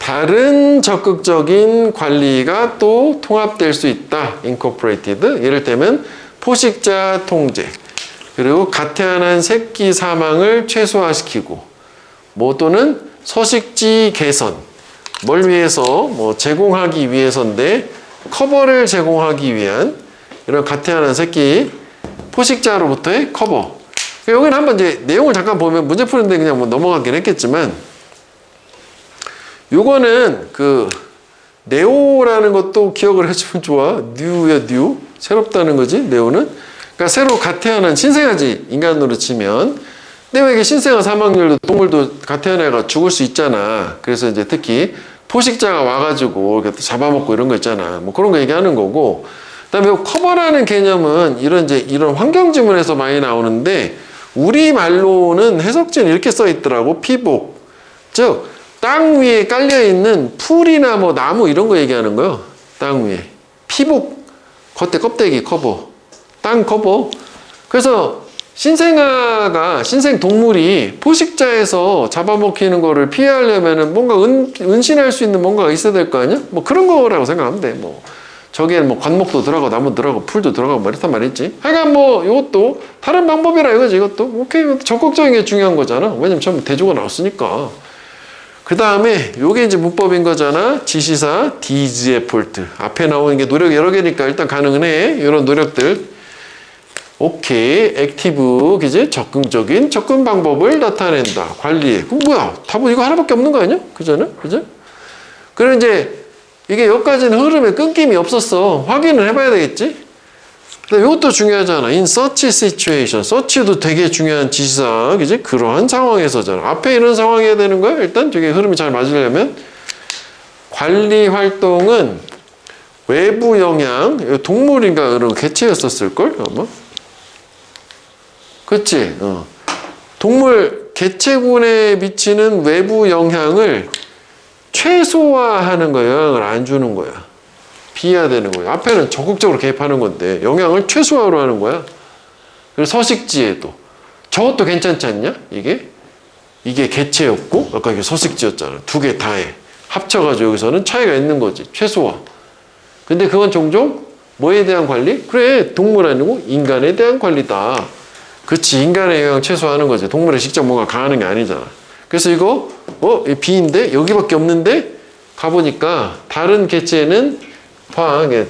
다른 적극적인 관리가 또 통합될 수 있다. incorporated. 예를 들면 포식자 통제, 그리고 가태안한 새끼 사망을 최소화시키고, 뭐 또는 서식지 개선, 뭘 위해서, 뭐 제공하기 위해서인데 커버를 제공하기 위한 이런 가태안한 새끼 포식자로부터의 커버. 여기는 한번 이제 내용을 잠깐 보면 문제 푸는데 그냥 뭐 넘어가긴 했겠지만, 요거는 그 네오라는 것도 기억을 해주면 좋아. 뉴야 뉴. 새롭다는 거지 네오는. 그러니까 새로 가태어난 신생아지 인간으로 치면. 근데 왜 이게 신생아 사망률도 동물도 가태어나가 죽을 수 있잖아. 그래서 이제 특히 포식자가 와가지고 이렇게 잡아먹고 이런 거 있잖아. 뭐 그런 거 얘기하는 거고. 그다음에 커버라는 개념은 이런 환경 지문에서 많이 나오는데 우리 말로는 해석지는 이렇게 써 있더라고. 피복. 즉 땅 위에 깔려있는 풀이나 뭐 나무 이런 거 얘기하는 거요. 땅 위에. 피복, 겉에 껍데기 커버. 땅 커버. 그래서 신생 동물이 포식자에서 잡아먹히는 거를 피하려면은 뭔가 은신할 수 있는 뭔가가 있어야 될 거 아니야? 뭐 그런 거라고 생각하면 돼. 뭐. 저기에는 뭐 관목도 들어가고 나무 들어가고 풀도 들어가고 뭐 이렇단 말이지. 하여간 뭐 이것도 다른 방법이라 이거지. 이것도. 오케이. 적극적인 게 중요한 거잖아. 왜냐면 처음 대조가 나왔으니까. 그 다음에 요게 이제 문법인 거잖아. 지시사 DIS effort. 앞에 나오는 게 노력 여러 개니까 일단 가능은 해. 이런 노력들. 오케이. 액티브, 그지? 적극적인 접근 방법을 나타낸다. 관리해. 그럼 뭐야? 답은 이거 하나밖에 없는 거 아니야? 그잖아? 그죠? 그럼 이제 이게 여기까지는 흐름에 끊김이 없었어. 확인을 해봐야 되겠지? 근데 이것도 중요하잖아. In such situation. such도 되게 중요한 지시사. 그지? 그러한 상황에서잖아. 앞에 이런 상황이어야 되는 거야? 일단 저게 흐름이 잘 맞으려면. 관리 활동은 외부 영향, 동물인가 그런 개체였었을걸? 아마? 그치? 동물 개체군에 미치는 외부 영향을 최소화하는 거야. 영향을 안 주는 거야. 비하되는 거야. 앞에는 적극적으로 개입하는 건데 영향을 최소화로 하는 거야. 그리고 서식지에도 저것도 괜찮지 않냐? 이게 개체였고 아까 이게 서식지였잖아. 두 개 다 해. 합쳐가지고 여기서는 차이가 있는 거지. 최소화. 근데 그건 종종 뭐에 대한 관리? 그래, 동물 아니고 인간에 대한 관리다. 그치, 인간의 영향 최소화하는 거지. 동물에 직접 뭔가 가하는 게 아니잖아. 그래서 이거 이 B인데 여기밖에 없는데 가보니까 다른 개체는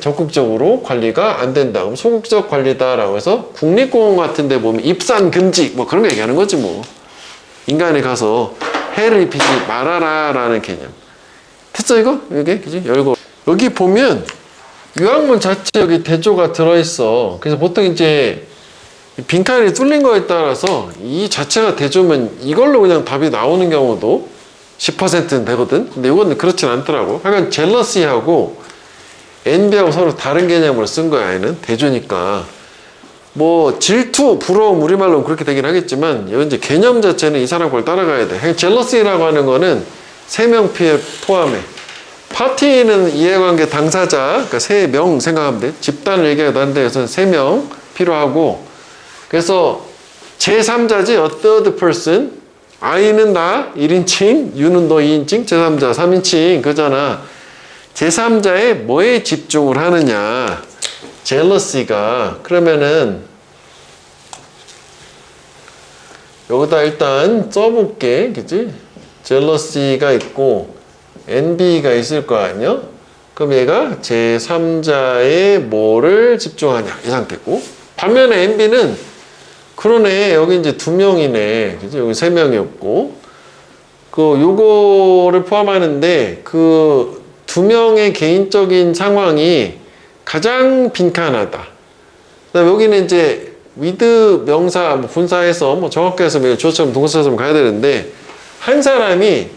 적극적으로 관리가 안 된다. 그럼 소극적 관리다라고 해서 국립공원 같은 데 보면 입산 금지 뭐 그런 거 얘기하는 거지 뭐. 인간에 가서 해를 입히지 말아라 라는 개념. 됐어 이거? 이게 그지? 열고 여기 보면 유학문 자체 여기 대조가 들어있어. 그래서 보통 이제 빈칸이 뚫린 거에 따라서 이 자체가 대조면 이걸로 그냥 답이 나오는 경우도 10%는 되거든. 근데 이거는 그렇진 않더라고. 하여간 젤러시하고 envy하고 서로 다른 개념으로 쓴 거야. 얘는 대조니까 뭐 질투, 부러움 우리말로는 그렇게 되긴 하겠지만 이건 이제 개념 자체는 이 사람 걸 따라가야 돼. 젤러시라고 하는 거는 세명피해 포함해. 파티는 이해관계 당사자, 그러니까 3명 생각하면 돼. 집단을 얘기하기도 하는데 여기서는 3명 필요하고, 그래서 제3자지, a third person. I는 나 1인칭, U는 너 2인칭, 제3자 3인칭 그잖아. 제3자의 뭐에 집중을 하느냐. 젤러시가. 그러면은 여기다 일단 써볼게. 그치? 젤러시가 있고 envy가 있을 거 아니야? 그럼 얘가 제3자의 뭐를 집중하냐 이 상태고, 반면에 envy는 그러네 여기 이제 2명이네 그치? 여기 3명이었고 요거를 포함하는데 그 2명의 개인적인 상황이 가장 빈칸하다. 그다음에 여기는 이제 with 명사 뭐 분사해서 뭐 정확히 해서 주어처럼 동사처럼 가야 되는데, 한 사람이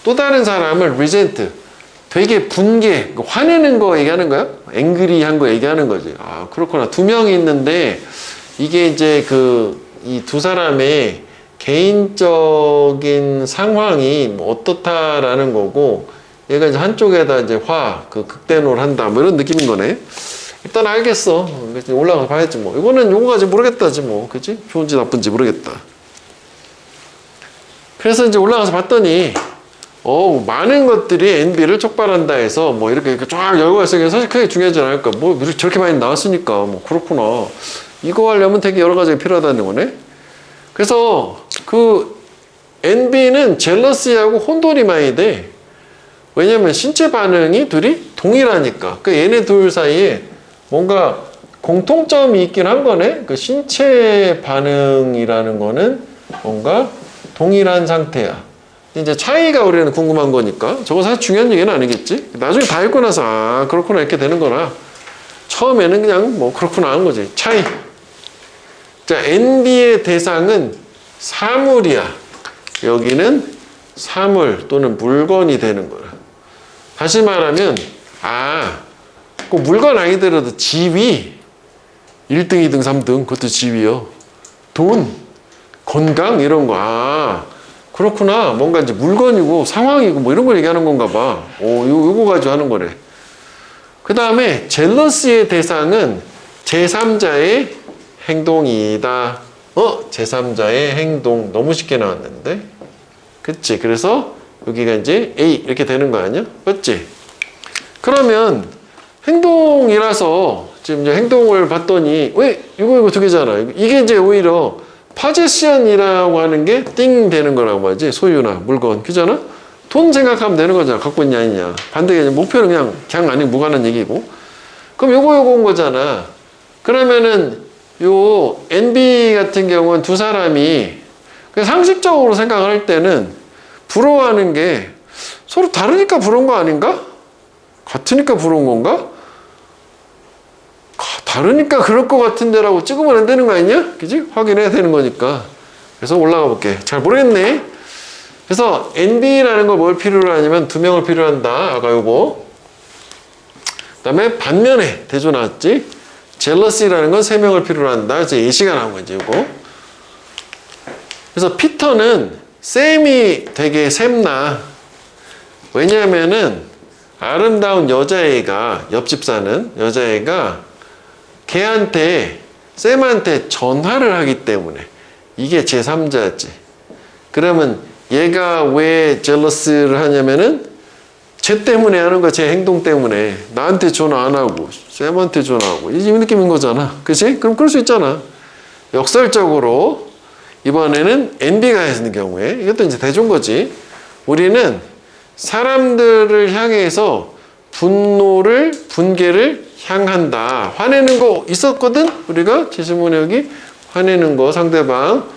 또 다른 사람을 resent, 되게 분개, 화내는 거 얘기하는 거야? angry한 거 얘기하는 거지. 아, 그렇구나. 2명이 있는데 이게 이제 이 두 사람의 개인적인 상황이 뭐 어떻다라는 거고, 얘가 이제 한쪽에다 이제 극대노를 한다. 뭐 이런 느낌인 거네. 일단 알겠어. 올라가서 봐야지 뭐. 이거는 요거 가지고 모르겠다지 뭐. 그치? 좋은지 나쁜지 모르겠다. 그래서 이제 올라가서 봤더니 많은 것들이 NB를 촉발한다 해서 뭐 이렇게 쫙 열거가 있으면 사실 크게 중요하지 않을 거야. 뭐 이렇게 저렇게 많이 나왔으니까 뭐 그렇구나. 이거 하려면 되게 여러 가지가 필요하다는 거네. 그래서 그 NB는 젤러시하고 혼돈이 많이 돼. 왜냐면 신체 반응이 둘이 동일하니까. 그 얘네 둘 사이에 뭔가 공통점이 있긴 한 거네. 그 신체 반응이라는 거는 뭔가 동일한 상태야. 이제 차이가 우리는 궁금한 거니까 저거 사실 중요한 얘기는 아니겠지. 나중에 다 읽고 나서 아 그렇구나 이렇게 되는 거라. 처음에는 그냥 뭐 그렇구나 하는 거지. 차이. 자, NB의 대상은 사물이야. 여기는 사물 또는 물건이 되는 거야. 다시 말하면 꼭 물건 아니더라도 지위 1등, 2등, 3등 그것도 지위요. 돈, 건강 이런 거 그렇구나. 뭔가 이제 물건이고 상황이고 뭐 이런 걸 얘기하는 건가 봐. 요거 가지고 하는 거래. 그 다음에 젤러시의 대상은 제3자의 행동이다. 제3자의 행동. 너무 쉽게 나왔는데. 그치? 그래서 여기가 이제 A 이렇게 되는 거 아니야? 맞지? 그러면 행동이라서 지금 이제 행동을 봤더니 왜 이거 두 개잖아. 이게 이제 오히려 파제시언이라고 하는 게 띵 되는 거라고 하지. 소유나 물건. 그잖아? 돈 생각하면 되는 거잖아. 갖고 있냐 아니냐. 반대가 목표는 그냥 아니고 무관한 얘기고. 그럼 요거 온 거잖아. 그러면은 요 NB 같은 경우는 두 사람이 상식적으로 생각을 할 때는 부러워하는 게 서로 다르니까 부러운 거 아닌가? 같으니까 부러운 건가? 다르니까 그럴 것 같은데라고 찍으면 안 되는 거 아니냐? 그지? 확인해야 되는 거니까. 그래서 올라가 볼게. 잘 모르겠네. 그래서 NB라는 걸 뭘 필요로 하냐면 두 명을 필요로 한다. 아까 요거. 그 다음에 반면에 대조 나왔지? 젤러시라는 건 세 명을 필요로 한다. 이제 예시가 나온 거지, 요거. 그래서 피터는 샘이 되게 샘나. 왜냐면은 아름다운 여자애가, 옆집 사는 여자애가 걔한테, 샘한테 전화를 하기 때문에 이게 제3자지. 그러면 얘가 왜 젤러스를 하냐면은 쟤 때문에 하는 거야. 쟤 행동 때문에. 나한테 전화 안 하고 샘한테 전화하고 이 느낌인 거잖아. 그치? 그럼 그럴 수 있잖아. 역설적으로 이번에는 NB가 했는 경우에 이것도 이제 대조인 거지. 우리는 사람들을 향해서 분개를 향한다. 화내는 거 있었거든? 우리가 지수문에 여기 화내는 거 상대방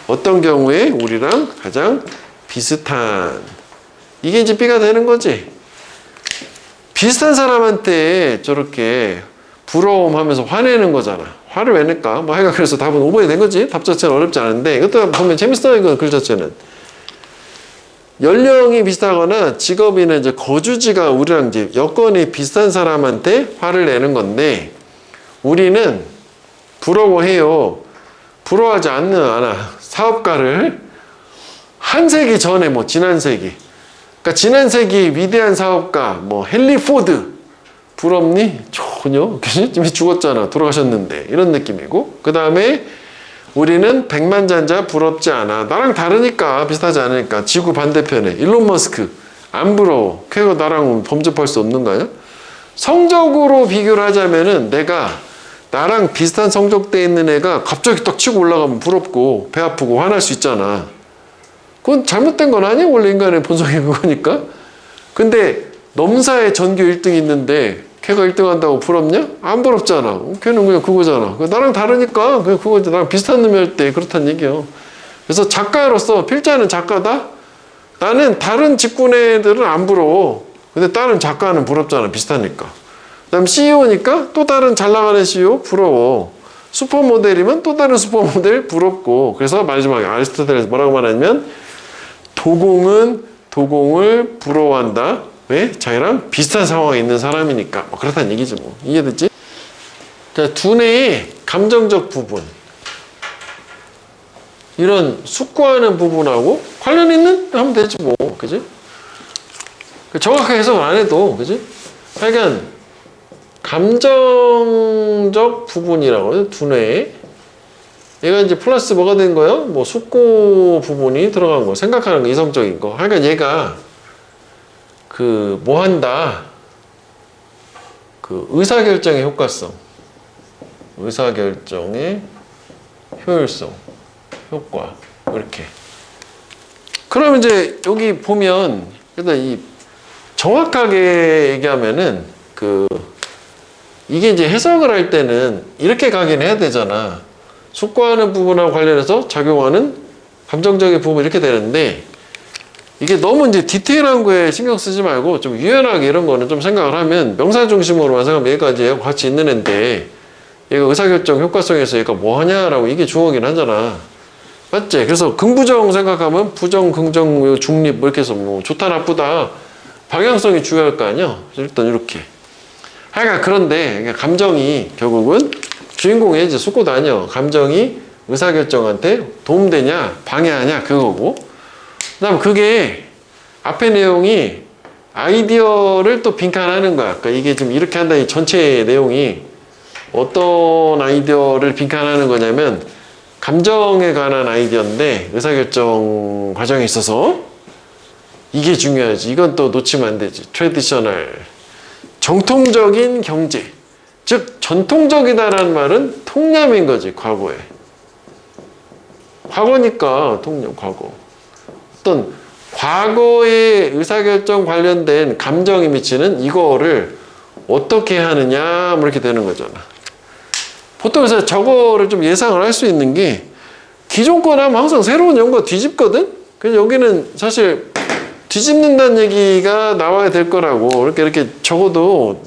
어떤 경우에 우리랑 가장 비슷한 이게 이제 B가 되는 거지. 비슷한 사람한테 저렇게 부러움하면서 화내는 거잖아. 화를 왜 낼까? 뭐 하여간 그래서 답은 5번이 된 거지. 답 자체는 어렵지 않은데 이것도 보면 재밌어요. 이거 글 자체는. 연령이 비슷하거나 직업이나 이제 거주지가 우리랑 이제 여건이 비슷한 사람한테 화를 내는 건데 우리는 부러워해요. 부러워하지 않아. 사업가를 한 세기 전에 뭐 지난 세기. 그러니까 지난 세기 위대한 사업가 뭐 헨리 포드 부럽니? 전혀. 이미 죽었잖아. 돌아가셨는데. 이런 느낌이고. 그 다음에 우리는 백만장자 부럽지 않아. 나랑 다르니까 비슷하지 않으니까. 지구 반대편에 일론 머스크 안 부러워. 걔가 나랑 범접할 수 없는 거 아니야? 성적으로 비교를 하자면은 내가 나랑 비슷한 성적대 있는 애가 갑자기 딱 치고 올라가면 부럽고 배 아프고 화날 수 있잖아. 그건 잘못된 건 아니야. 원래 인간의 본성이 그거니까. 근데 넘사에 전교 1등 있는데 걔가 1등 한다고 부럽냐? 안 부럽잖아. 걔는 그냥 그거잖아. 나랑 다르니까 그냥 그거지. 나랑 비슷한 놈이 할 때 그렇다는 얘기예요. 그래서 작가로서 필자는 작가다? 나는 다른 직군의 애들은 안 부러워. 근데 다른 작가는 부럽잖아. 비슷하니까. 그 다음 CEO니까 또 다른 잘 나가는 CEO 부러워. 슈퍼모델이면 또 다른 슈퍼모델 부럽고. 그래서 마지막에 아리스토텔레스 뭐라고 말하냐면 도공은 도공을 부러워한다. 왜? 자기랑 비슷한 상황에 있는 사람이니까. 뭐 그렇다는 얘기지 뭐. 이해됐지? 자, 두뇌의 감정적 부분. 이런 숙고하는 부분하고 관련 있는? 하면 되지 뭐. 그지? 정확하게 해석을 안 해도. 그지? 하여간 감정적 부분이라고 해요. 두뇌에. 얘가 이제 플러스 뭐가 된 거예요? 뭐 숙고 부분이 들어간 거. 생각하는 거, 이성적인 거. 하여간 얘가 뭐 한다. 의사결정의 효과성. 의사결정의 효율성. 효과. 이렇게. 그럼 이제 여기 보면, 일단 정확하게 얘기하면은, 이게 이제 해석을 할 때는 이렇게 가긴 해야 되잖아. 숙고하는 부분하고 관련해서 작용하는 감정적인 부분 이렇게 되는데, 이게 너무 이제 디테일한 거에 신경 쓰지 말고 좀 유연하게 이런 거는 좀 생각을 하면 명사 중심으로만 생각하면 얘가 이제 같이 있는 애인데, 얘가 의사결정 효과성에서 얘가 뭐 하냐라고 이게 주어긴 하잖아. 맞지? 그래서 긍부정 생각하면 부정, 긍정, 중립 뭐 이렇게 해서 뭐 좋다, 나쁘다. 방향성이 중요할 거 아니야? 일단 이렇게. 하여간 그런데 감정이 결국은 주인공의 이제 숙고도 아니야. 감정이 의사결정한테 도움되냐, 방해하냐, 그거고. 그 다음 그게 앞에 내용이 아이디어를 또 빈칸하는 거야. 그러니까 이게 좀 이렇게 한다. 이 전체 내용이 어떤 아이디어를 빈칸하는 거냐면 감정에 관한 아이디어인데 의사결정 과정에 있어서 이게 중요하지. 이건 또 놓치면 안 되지. 트래디셔널. 정통적인 경제. 즉 전통적이다라는 말은 통념인 거지. 과거에. 과거니까 통념, 과거. 어떤 과거의 의사결정 관련된 감정이 미치는 이거를 어떻게 하느냐 뭐 이렇게 되는 거잖아. 보통 그래서 저거를 좀 예상을 할 수 있는 게 기존 거나 하면 항상 새로운 연구가 뒤집거든? 그래서 여기는 사실 뒤집는다는 얘기가 나와야 될 거라고 이렇게 적어도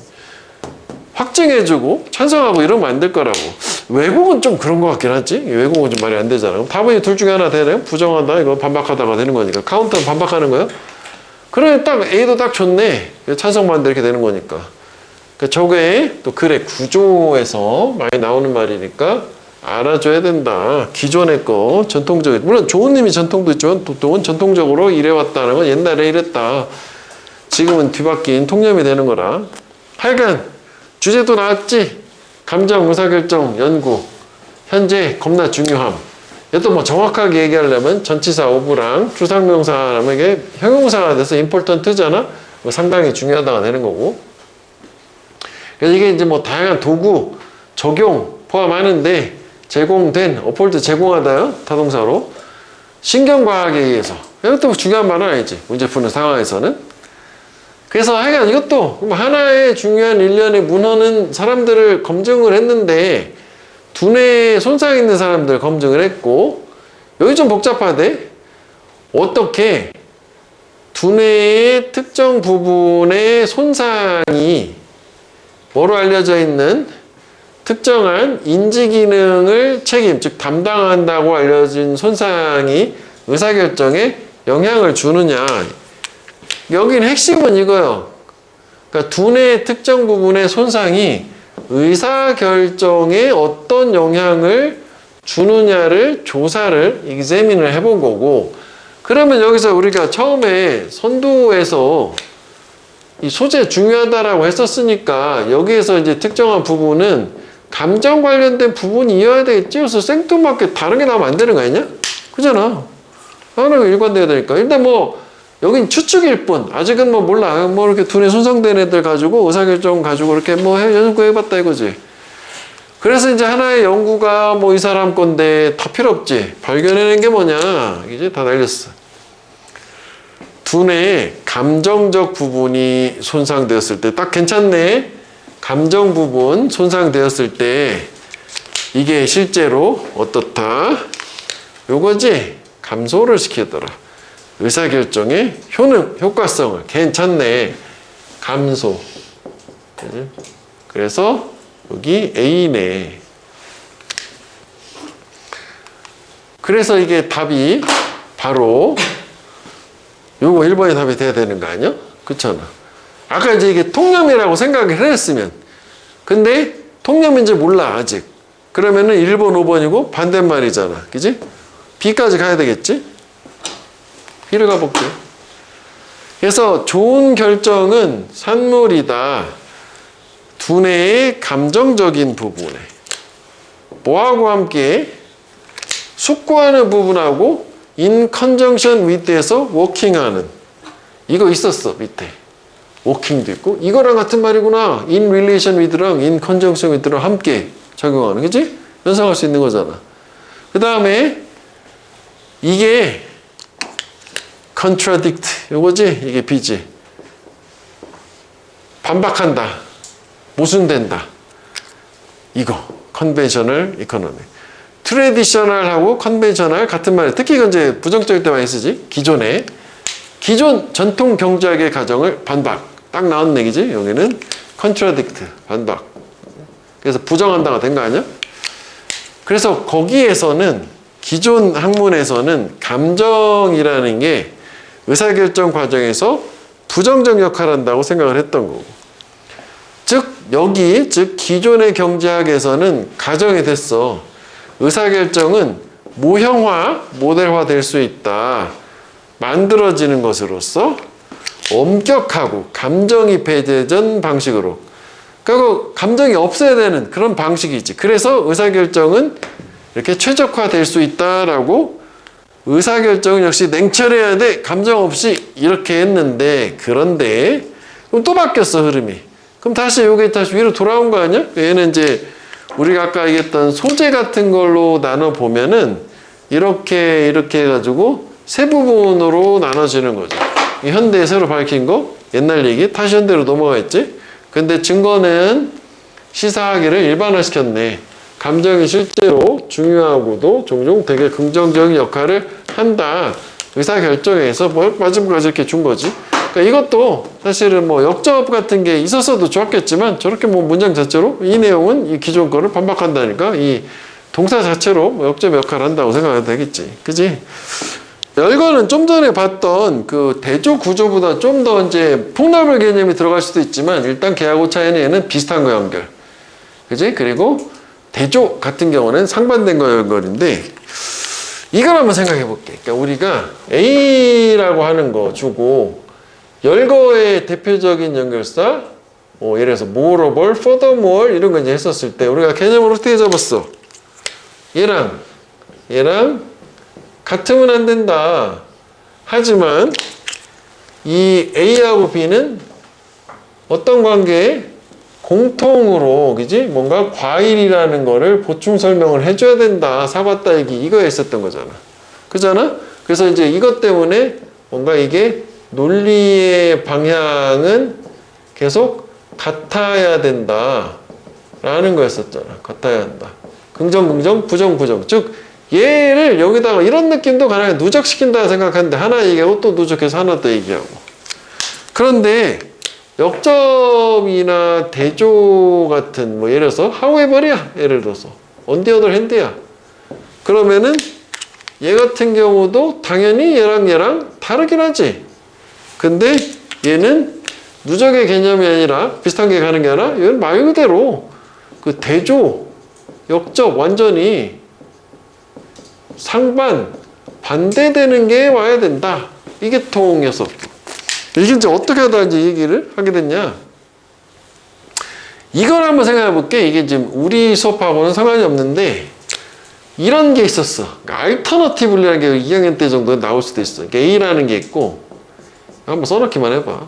확증해주고 찬성하고 이러면 안 될 거라고. 외국은 좀 그런 것 같긴 하지. 외국은 좀 말이 안 되잖아. 그럼 답이 둘 중에 하나 되네. 부정하다 이거 반박하다가 되는 거니까. 카운터는 반박하는 거야. 그래 딱 A도 딱 좋네. 찬성반대 이렇게 되는 거니까. 그 저게 또 글의 구조에서 많이 나오는 말이니까 알아줘야 된다. 기존의 거 전통적인, 물론 좋은 의미 전통도 있지만 보통은 전통적으로 이래왔다는 건 옛날에 이랬다. 지금은 뒤바뀐 통념이 되는 거라. 하여간 주제도 나왔지. 감정 의사결정 연구 현재 겁나 중요함. 이것도 뭐 정확하게 얘기하려면 전치사 오브랑 주상명사라면 이게 형용사가 돼서 임포턴트잖아. 상당히 중요하다가 되는 거고. 그래서 이게 이제 뭐 다양한 도구 적용 포함하는데 제공된 어폴드 제공하다요 타동사로 신경과학에 의해서 이것도 중요한 말은 아니지. 문제 푸는 상황에서는. 그래서 하여간 이것도 하나의 중요한 일련의 문헌은 사람들을 검증을 했는데 두뇌에 손상 있는 사람들 검증을 했고 여기 좀 복잡하대. 어떻게 두뇌의 특정 부분의 손상이 뭐로 알려져 있는 특정한 인지 기능을 즉 담당한다고 알려진 손상이 의사결정에 영향을 주느냐. 여긴 핵심은 이거예요. 그러니까 두뇌의 특정 부분의 손상이 의사결정에 어떤 영향을 주느냐를 조사를 examine을 해본 거고, 그러면 여기서 우리가 처음에 선두에서 이 소재 중요하다라고 했었으니까 여기에서 이제 특정한 부분은 감정 관련된 부분이어야 되겠지. 그래서 생뚱맞게 다른 게 나오면 안 되는 거 아니냐? 그잖아. 하나가 일관돼야 되니까. 일단 뭐 여긴 추측일 뿐. 아직은 뭐 몰라. 뭐 이렇게 두뇌 손상된 애들 가지고 의사결정 가지고 이렇게 뭐 연구해봤다 이거지. 그래서 이제 하나의 연구가 뭐 이 사람 건데 다 필요 없지. 발견해낸 게 뭐냐. 이제 다 날렸어. 두뇌의 감정적 부분이 손상되었을 때 딱 괜찮네. 감정 부분 손상되었을 때 이게 실제로 어떻다. 요거지. 감소를 시키더라. 의사결정의 효과성을. 괜찮네. 감소. 그치? 그래서 여기 A네. 그래서 이게 답이 바로 요거 1번이 답이 돼야 되는 거 아니야? 그렇잖아. 아까 이제 이게 통념이라고 생각을 했으면, 근데 통념인지 몰라 아직. 그러면은 1번 5번이고 반대말이잖아. 그지? B까지 가야 되겠지? B를 가볼게. 그래서 좋은 결정은 산물이다. 두뇌의 감정적인 부분에 뭐하고 함께 숙고하는 부분하고 in conjunction with에서 working하는 이거 있었어 밑에. 워킹도 있고 이거랑 같은 말이구나. in relation with랑 in conjunction with랑 함께 적용하는, 그치? 연상할 수 있는 거잖아. 그 다음에 이게 contradict 요거지? 이게 B지. 반박한다, 모순된다, 이거 conventional economy. traditional하고 conventional 같은 말이야. 특히 이건 이제 부정적일 때 많이 쓰지. 기존 전통 경제학의 가정을 반박. 딱 나온 얘기지. 여기는 contradict, 반박. 그래서 부정한다가 된 거 아니야? 그래서 거기에서는 기존 학문에서는 감정이라는 게 의사결정 과정에서 부정적 역할을 한다고 생각을 했던 거고. 즉 기존의 경제학에서는 가정이 됐어. 의사결정은 모형화, 모델화 될 수 있다. 만들어지는 것으로서 엄격하고 감정이 배제된 방식으로. 그리고 감정이 없어야 되는 그런 방식이 있지. 그래서 의사결정은 이렇게 최적화될 수 있다라고 의사결정은 역시 냉철해야 돼. 감정 없이 이렇게 했는데 그런데 그럼 또 바뀌었어, 흐름이. 그럼 다시 여기 다시 위로 돌아온 거 아니야? 얘는 이제 우리가 아까 얘기했던 소재 같은 걸로 나눠 보면은 이렇게 해가지고 세 부분으로 나눠지는 거죠. 이 현대에 새로 밝힌 거, 옛날 얘기, 다시 현대로 넘어가 있지. 근데 증거는 시사하기를 일반화시켰네. 감정이 실제로 중요하고도 종종 되게 긍정적인 역할을 한다. 의사결정에서 뭐 마지막까지 이렇게 준 거지. 그러니까 이것도 사실은 뭐 역접 같은 게 있었어도 좋았겠지만 저렇게 뭐 문장 자체로 이 내용은 이 기존 거를 반박한다니까 이 동사 자체로 뭐 역접 역할을 한다고 생각해도 되겠지. 그지? 열거는 좀 전에 봤던 그 대조 구조보다 좀 더 이제 폭넓은 개념이 들어갈 수도 있지만 일단 걔하고 차이는 얘는 비슷한 거 연결. 그지? 그리고 대조 같은 경우는 상반된 거 연결인데 이걸 한번 생각해 볼게. 그러니까 우리가 A라고 하는 거 주고 열거의 대표적인 연결사 뭐 예를 들어서 moreover, furthermore 이런 거 이제 했었을 때 우리가 개념을 어떻게 잡았어? 얘랑 같으면 안 된다. 하지만 이 A하고 B는 어떤 관계에 공통으로, 그지? 뭔가 과일이라는 거를 보충 설명을 해줘야 된다. 사봤다 얘기 이거에 있었던 거잖아. 그잖아? 그래서 이제 이것 때문에 뭔가 이게 논리의 방향은 계속 같아야 된다. 라는 거였었잖아. 같아야 한다. 긍정, 긍정, 부정, 부정. 즉, 얘를 여기다가 이런 느낌도 가능해 누적시킨다 생각하는데 하나 얘기하고 또 누적해서 하나 더 얘기하고. 그런데 역접이나 대조 같은 뭐 예를 들어서 however이야. 예를 들어서 on the other hand야. 그러면은 얘 같은 경우도 당연히 얘랑 다르긴 하지. 근데 얘는 누적의 개념이 아니라 비슷한 게 가는 게 아니라 얘는 말 그대로 그 대조, 역접 완전히 상반, 반대되는 게 와야 된다. 이게 통해서. 이게 이제 어떻게 하다 이제 얘기를 하게 됐냐. 이걸 한번 생각해 볼게. 이게 지금 우리 수업하고는 상관이 없는데, 이런 게 있었어. 그러니까 알터너티브라는 게 2학년 때 정도에 나올 수도 있어. 그러니까 A라는 게 있고, 한번 써놓기만 해봐.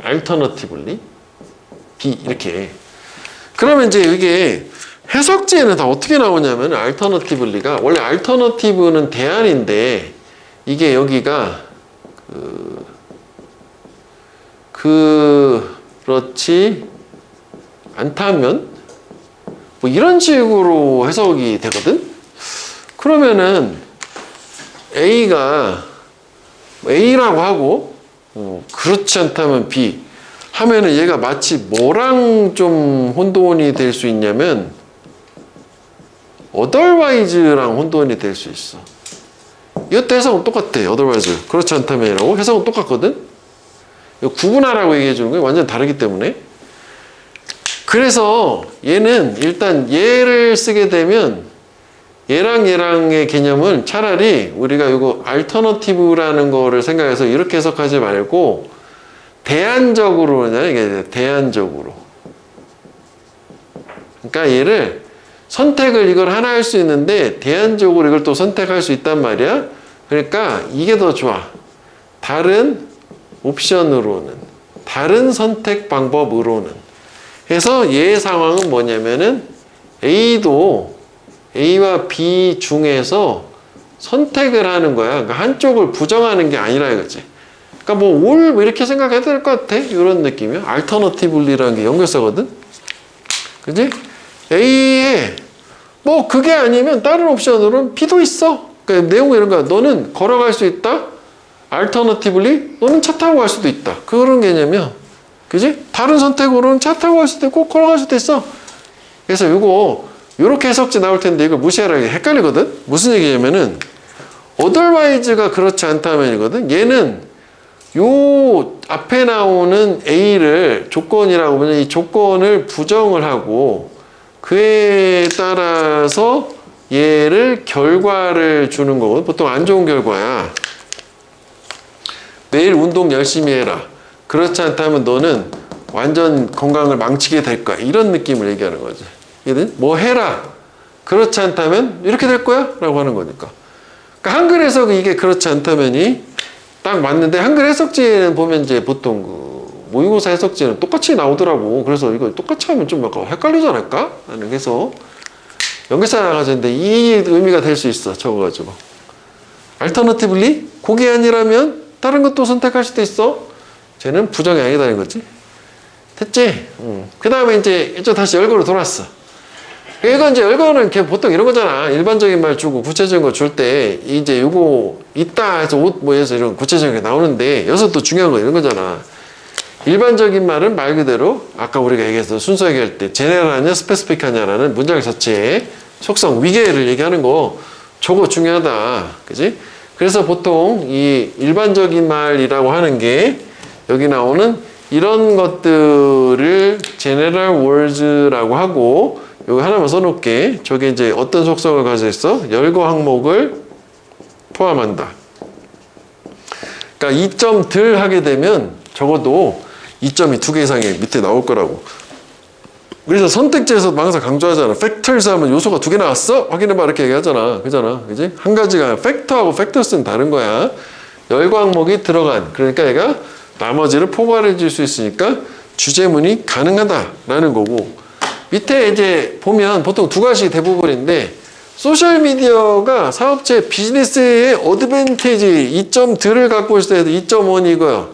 알터너티브리 B 이렇게. 그러면 이제 이게 해석지에는 다 어떻게 나오냐면 알터너티브리가 원래 알터너티브는 대안인데 이게 여기가 그렇지 않다면 뭐 이런 식으로 해석이 되거든. 그러면은 A가 A라고 하고 그렇지 않다면 B 하면은 얘가 마치 뭐랑 좀 혼돈이 될 수 있냐면 otherwise랑 혼돈이 될 수 있어. 이것도 해석은 똑같아. otherwise 그렇지 않다면이라고 해석은 똑같거든. 구분하라고 얘기해 주는 게 완전 다르기 때문에. 그래서 얘는 일단 얘를 쓰게 되면 얘랑의 개념은 차라리 우리가 이거 알터너티브라는 거를 생각해서 이렇게 해석하지 말고 대안적으로냐, 이게 대안적으로. 그러니까 얘를 선택을 이걸 하나 할 수 있는데 대안적으로 이걸 또 선택할 수 있단 말이야. 그러니까 이게 더 좋아. 다른 옵션으로는, 다른 선택 방법으로는 해서 얘의 상황은 뭐냐면은 A도 A와 B 중에서 선택을 하는 거야. 그러니까 한쪽을 부정하는 게 아니라 이거지. 그러니까 뭐 올 이렇게 생각해도 될 것 같아. 이런 느낌이야. alternatively라는 게 연결사거든. 그지? A에 뭐 그게 아니면 다른 옵션으로는 B도 있어. 그러니까 내용이 이런 거야. 너는 걸어갈 수 있다. alternatively 너는 차 타고 갈 수도 있다. 그런 개념이야. 그지? 다른 선택으로는 차 타고 갈 수도 있고 걸어갈 수도 있어. 그래서 이거 요렇게 해석지 나올 텐데 이걸 무시하라. 헷갈리거든. 무슨 얘기냐면은 otherwise가 그렇지 않다면이거든. 얘는 요 앞에 나오는 A를 조건이라고 보면 이 조건을 부정을 하고 그에 따라서 얘를 결과를 주는 거거든. 보통 안 좋은 결과야. 매일 운동 열심히 해라. 그렇지 않다면 너는 완전 건강을 망치게 될 거야. 이런 느낌을 얘기하는 거지. 뭐 해라. 그렇지 않다면 이렇게 될 거야. 라고 하는 거니까. 그러니까 한글 해석 이게 그렇지 않다면이 딱 맞는데 한글 해석지에는 보면 이제 보통 그 모의고사 해석지는 똑같이 나오더라고. 그래서 이거 똑같이 하면 좀 약간 헷갈리지 않을까? 라는 해서 연결사 나가졌는데 이 의미가 될 수 있어. 적어가지고. alternatively 그게 아니라면 다른 것도 선택할 수도 있어. 쟤는 부정이 아니다는 거지. 됐지? 그 다음에 이제 다시 열거로 돌았어. 이건 이제 열거는 보통 이런 거잖아. 일반적인 말 주고 구체적인 거 줄 때 이제 요거 있다 해서 옷 뭐 해서 이런 구체적인 게 나오는데 여기서 또 중요한 거 이런 거잖아. 일반적인 말은 말 그대로 아까 우리가 얘기했어. 순서 얘기할 때 제네럴하냐 스페시픽하냐라는 문장 자체의 속성 위계를 얘기하는 거 저거 중요하다. 그지? 그래서 보통 이 일반적인 말이라고 하는 게 여기 나오는 이런 것들을 general words라고 하고 여기 하나만 써놓을게. 저게 이제 어떤 속성을 가지고 있어? 열거 항목을 포함한다. 그러니까 2점 들 하게 되면 적어도 2점이 2개 이상이 밑에 나올 거라고. 그래서 선택지에서 항상 강조하잖아. factors 하면 요소가 2개 나왔어? 확인해봐. 이렇게 얘기하잖아. 그잖아. 그지? 한 가지가 factor하고 factors는 다른 거야. 열거 항목이 들어간. 그러니까 얘가 나머지를 포괄해 줄 수 있으니까 주제문이 가능하다라는 거고. 밑에 이제 보면 보통 두 가지 대부분인데 소셜미디어가 사업체 비즈니스의 어드밴티지 2.2를 갖고 있어야 돼. 2.1 이거야.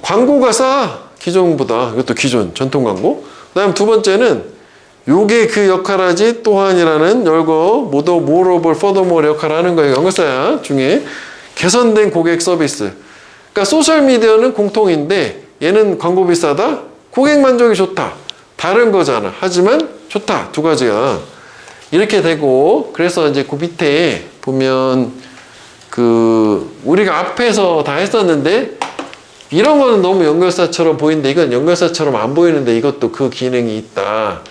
광고가 싸. 기존보다. 이것도 기존 전통 광고. 그 다음 두 번째는 요게 그 역할하지 또한이라는 열거 moreover, furthermore 역할을 하는 거예요. 연결사야 중에 개선된 고객 서비스. 그러니까 소셜미디어는 공통인데 얘는 광고비 싸다. 고객 만족이 좋다. 다른 거잖아. 하지만 좋다. 두 가지가. 이렇게 되고, 그래서 이제 그 밑에 보면, 우리가 앞에서 다 했었는데, 이런 거는 너무 연결사처럼 보이는데, 이건 연결사처럼 안 보이는데, 이것도 그 기능이 있다.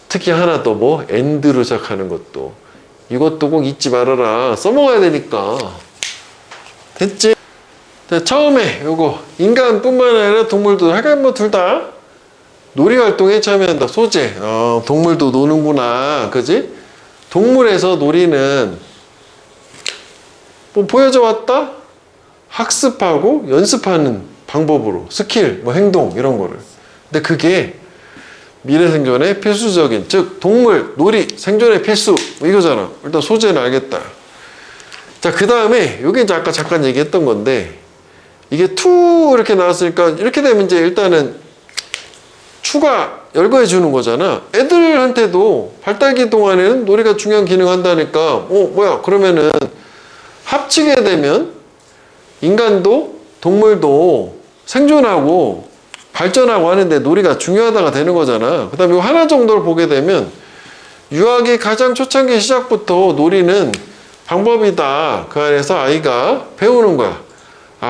특히 하나 더 뭐, end로 시작하는 것도. 이것도 꼭 잊지 말아라. 써먹어야 되니까. 됐지? 처음에 요거, 인간뿐만 아니라 동물도, 하여간 뭐 둘 다, 놀이활동에 참여한다. 소재. 동물도 노는구나. 그지? 동물에서 놀이는 뭐 보여져 왔다? 학습하고 연습하는 방법으로. 스킬, 뭐 행동, 이런 거를. 근데 그게 미래 생존의 필수적인, 즉, 동물, 놀이, 생존의 필수. 뭐 이거잖아. 일단 소재는 알겠다. 자, 그 다음에, 요게 이제 아까 잠깐 얘기했던 건데, 이게 to 이렇게 나왔으니까, 이렇게 되면 이제 일단은 추가 열거해 주는 거잖아. 애들한테도 발달기 동안에는 놀이가 중요한 기능을 한다니까 뭐야 그러면은 합치게 되면 인간도 동물도 생존하고 발전하고 하는데 놀이가 중요하다가 되는 거잖아. 그 다음에 하나 정도를 보게 되면 유아기 가장 초창기 시작부터 놀이는 방법이다. 그 안에서 아이가 배우는 거야.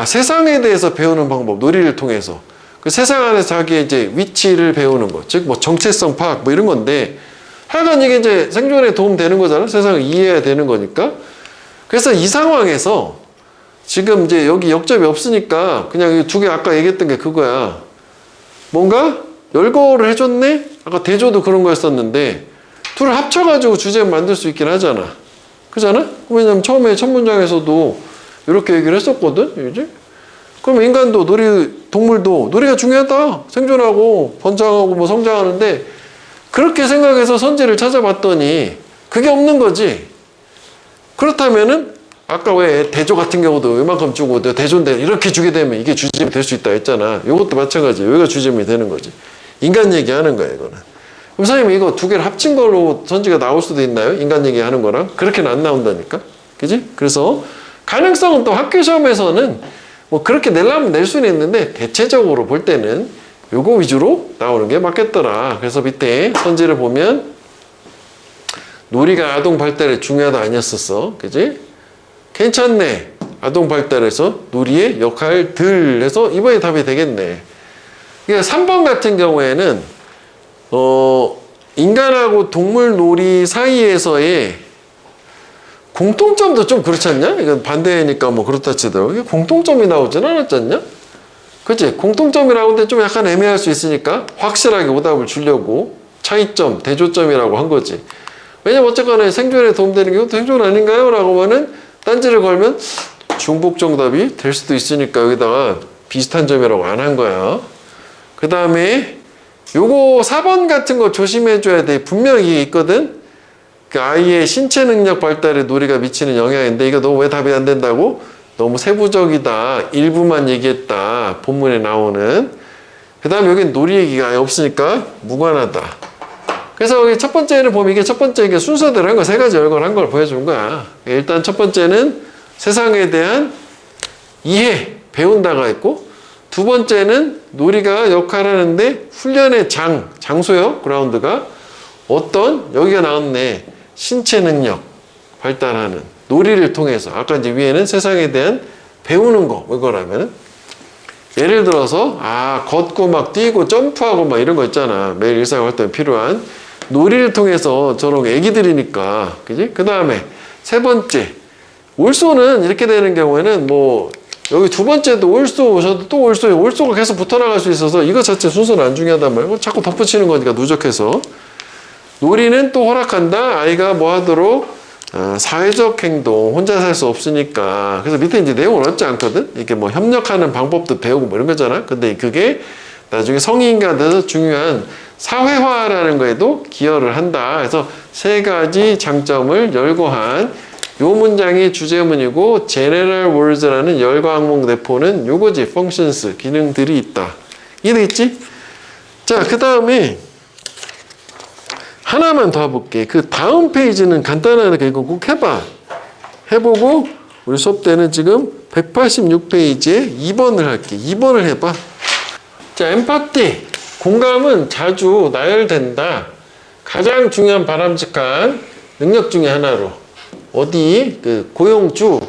세상에 대해서 배우는 방법, 놀이를 통해서. 그 세상 안에서 자기의 이제 위치를 배우는 것, 즉, 뭐, 정체성 파악, 뭐 이런 건데, 하여간 이게 이제 생존에 도움되는 거잖아. 세상을 이해해야 되는 거니까. 그래서 이 상황에서 지금 이제 여기 역접이 없으니까 그냥 이 두 개 아까 얘기했던 게 그거야. 뭔가 열거를 해줬네? 아까 대조도 그런 거였었는데, 둘을 합쳐가지고 주제 만들 수 있긴 하잖아. 그잖아? 왜냐면 처음에 첫 문장에서도 이렇게 얘기를 했었거든, 이제? 그럼 인간도 동물도 놀이가 중요하다. 생존하고 번창하고 뭐 성장하는데 그렇게 생각해서 선지를 찾아봤더니 그게 없는 거지. 그렇다면은 아까 왜 대조 같은 경우도 이만큼 주고 대조인데 이렇게 주게 되면 이게 주제문이 될 수 있다 했잖아. 이것도 마찬가지예요. 여기가 주제문이 되는 거지. 인간 얘기하는 거야 이거는. 그럼 선생님 이거 두 개를 합친 걸로 선지가 나올 수도 있나요? 인간 얘기하는 거랑? 그렇게는 안 나온다니까. 그지? 그래서 가능성은 또 학교 시험에서는 뭐 그렇게 내려면 낼 수는 있는데 대체적으로 볼 때는 요거 위주로 나오는 게 맞겠더라. 그래서 밑에 선지를 보면 놀이가 아동 발달에 중요하다 아니었었어. 그지? 괜찮네. 아동 발달에서 놀이의 역할들 해서 이번에 답이 되겠네. 그러니까 3번 같은 경우에는 인간하고 동물 놀이 사이에서의 공통점도 좀 그렇지 않냐? 이건 반대니까 뭐 그렇다 치더라도 공통점이 나오진 않았지 않냐? 그치? 공통점이라고 하는데 좀 약간 애매할 수 있으니까 확실하게 오답을 주려고 차이점, 대조점이라고 한 거지. 왜냐면 어쨌거나 생존에 도움되는 게 이것도 생존 아닌가요? 라고 하면은 딴지를 걸면 중복 정답이 될 수도 있으니까 여기다가 비슷한 점이라고 안 한 거야. 그 다음에 요거 4번 같은 거 조심해 줘야 돼. 분명히 있거든. 그 아이의 신체 능력 발달에 놀이가 미치는 영향인데 이거 너 왜 답이 안 된다고? 너무 세부적이다. 일부만 얘기했다. 본문에 나오는. 그 다음에 여긴 놀이 얘기가 아예 없으니까 무관하다. 그래서 여기 첫 번째는 보면 이게 첫 번째 이게 순서대로 한 거 세 가지 열거한 걸 보여준 거야. 일단 첫 번째는 세상에 대한 이해, 배운다가 있고 두 번째는 놀이가 역할하는데 훈련의 장소요. 그라운드가 어떤 여기가 나왔네. 신체 능력 발달하는 놀이를 통해서 아까 이제 위에는 세상에 대한 배우는 거 이거라면 예를 들어서 걷고 막 뛰고 점프하고 막 이런 거 있잖아. 매일 일상활동에 필요한 놀이를 통해서 저런 애기들이니까 그지? 그 다음에 세 번째 올소는 이렇게 되는 경우에는 뭐 여기 두 번째도 올소 오셔도 또 올소가 계속 붙어나갈 수 있어서 이거 자체 순서는 안 중요하단 말이야. 자꾸 덧붙이는 거니까 누적해서 놀이는 또 허락한다. 아이가 뭐 하도록 사회적 행동 혼자 살 수 없으니까. 그래서 밑에 이제 내용은 어렵지 않거든. 이렇게 뭐 협력하는 방법도 배우고 뭐 이런 거잖아. 근데 그게 나중에 성인가 돼서 중요한 사회화라는 거에도 기여를 한다. 그래서 세 가지 장점을 열거한 요 문장이 주제문이고 general words라는 열과항목 내포는 요거지. functions 기능들이 있다. 이해되겠지? 자, 그 다음에 하나만 더 볼게. 그 다음 페이지는 간단하게 이거 꼭 해봐. 해보고 우리 수업 때는 지금 186페이지에 2번을 할게. 2번을 해봐. 자, 엠파티. 공감은 자주 나열된다. 가장 중요한 바람직한 능력 중에 하나로. 어디 그 고용주,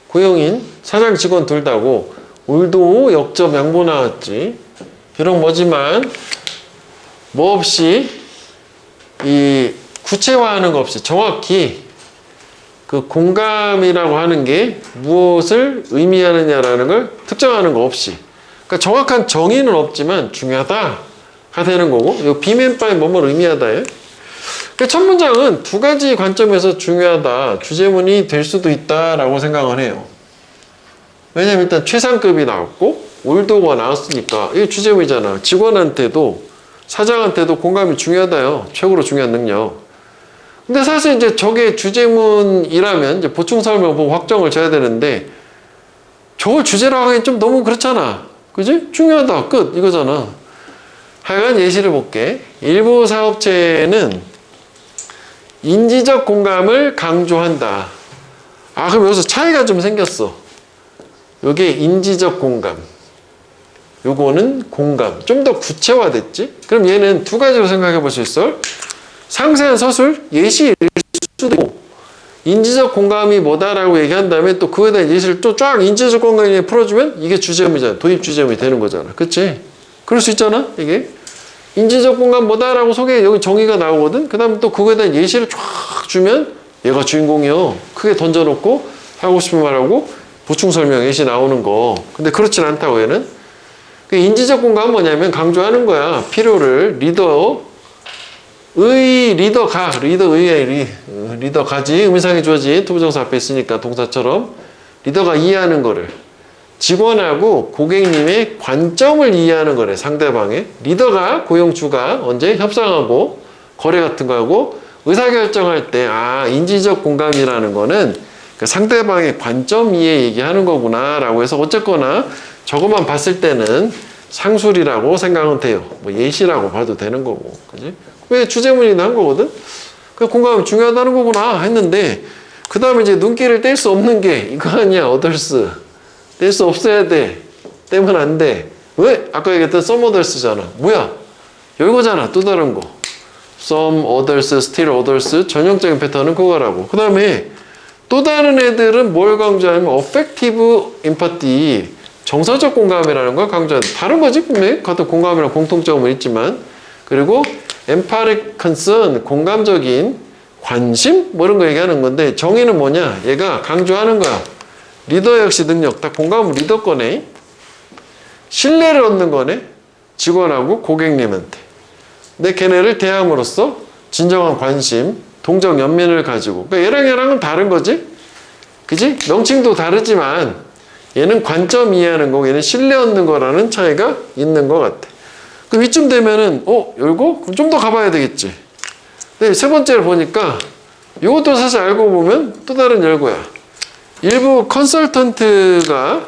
고용인, 사장 직원 둘 다고 올도 역점 양보 나왔지. 비록 뭐지만 뭐 없이 이 구체화하는 거 없이 정확히 그 공감이라고 하는 게 무엇을 의미하느냐라는 걸 특정하는 거 없이 그러니까 정확한 정의는 없지만 중요하다가 되는 거고 이 비맨바에 뭐뭐 의미하다에 첫 문장은 두 가지 관점에서 중요하다 주제문이 될 수도 있다라고 생각을 해요. 왜냐면 일단 최상급이 나왔고 올도가 나왔으니까 이게 주제문이잖아. 직원한테도 사장한테도 공감이 중요하다요. 최고로 중요한 능력. 근데 사실 이제 저게 주제문이라면 이제 보충 설명 보고 확정을 줘야 되는데 저걸 주제로 하기엔 좀 너무 그렇잖아. 그지? 중요하다. 끝. 이거잖아. 하여간 예시를 볼게. 일부 사업체는 인지적 공감을 강조한다. 그럼 여기서 차이가 좀 생겼어. 요게 인지적 공감. 요거는 공감. 좀 더 구체화됐지? 그럼 얘는 두 가지로 생각해 볼 수 있어. 상세한 서술, 예시일 수도 있고, 인지적 공감이 뭐다라고 얘기한 다음에 또 그거에 대한 예시를 또 쫙 인지적 공감에 풀어주면 이게 주제문이잖아. 도입 주제문이 되는 거잖아. 그치? 그럴 수 있잖아, 이게. 인지적 공감 뭐다라고 소개, 여기 정의가 나오거든? 그 다음에 또 그거에 대한 예시를 쫙 주면 얘가 주인공이요. 크게 던져놓고 하고 싶은 말하고 보충 설명 예시 나오는 거. 근데 그렇진 않다고 얘는. 인지적 공감은 뭐냐면 강조하는 거야. 필요를 리더가지 의미상의 주어진 투부정사 앞에 있으니까 동사처럼 리더가 이해하는 거를 직원하고 고객님의 관점을 이해하는 거래, 상대방의. 리더가 고용주가 언제 협상하고 거래 같은 거 하고 의사결정할 때, 인지적 공감이라는 거는 그 상대방의 관점 이해 얘기하는 거구나 라고 해서 어쨌거나 저것만 봤을 때는 상술이라고 생각은 돼요. 뭐 예시라고 봐도 되는 거고, 그지? 왜 주제문이나 한 거거든? 그 공감이 중요하다는 거구나 했는데, 그 다음에 이제 눈길을 뗄 수 없는 게 이거 아니야, others. 뗄 수 없어야 돼. 떼면 안 돼. 왜? 아까 얘기했던 some others잖아. 뭐야? 이거잖아, 또 다른 거. some others, still others. 전형적인 패턴은 그거라고. 그 다음에 또 다른 애들은 뭘 강조하냐면 affective empathy. 정서적 공감이라는 걸 강조한다. 다른 거지, 분명히. 같은 공감이랑 공통점은 있지만. 그리고 empathic concern, 공감적인 관심? 뭐 이런 거 얘기하는 건데, 정의는 뭐냐? 얘가 강조하는 거야. 리더 역시 능력. 다 공감은 리더 거네. 신뢰를 얻는 거네. 직원하고 고객님한테. 근데 걔네를 대함으로써 진정한 관심, 동정 연민을 가지고. 그러니까 얘랑은 다른 거지? 그지? 명칭도 다르지만 얘는 관점 이해하는 거고 얘는 신뢰 얻는 거라는 차이가 있는 것 같아. 그럼 이쯤 되면은 열고? 그럼 좀 더 가봐야 되겠지. 근데 세 번째를 보니까 이것도 사실 알고 보면 또 다른 열거야. 일부 컨설턴트가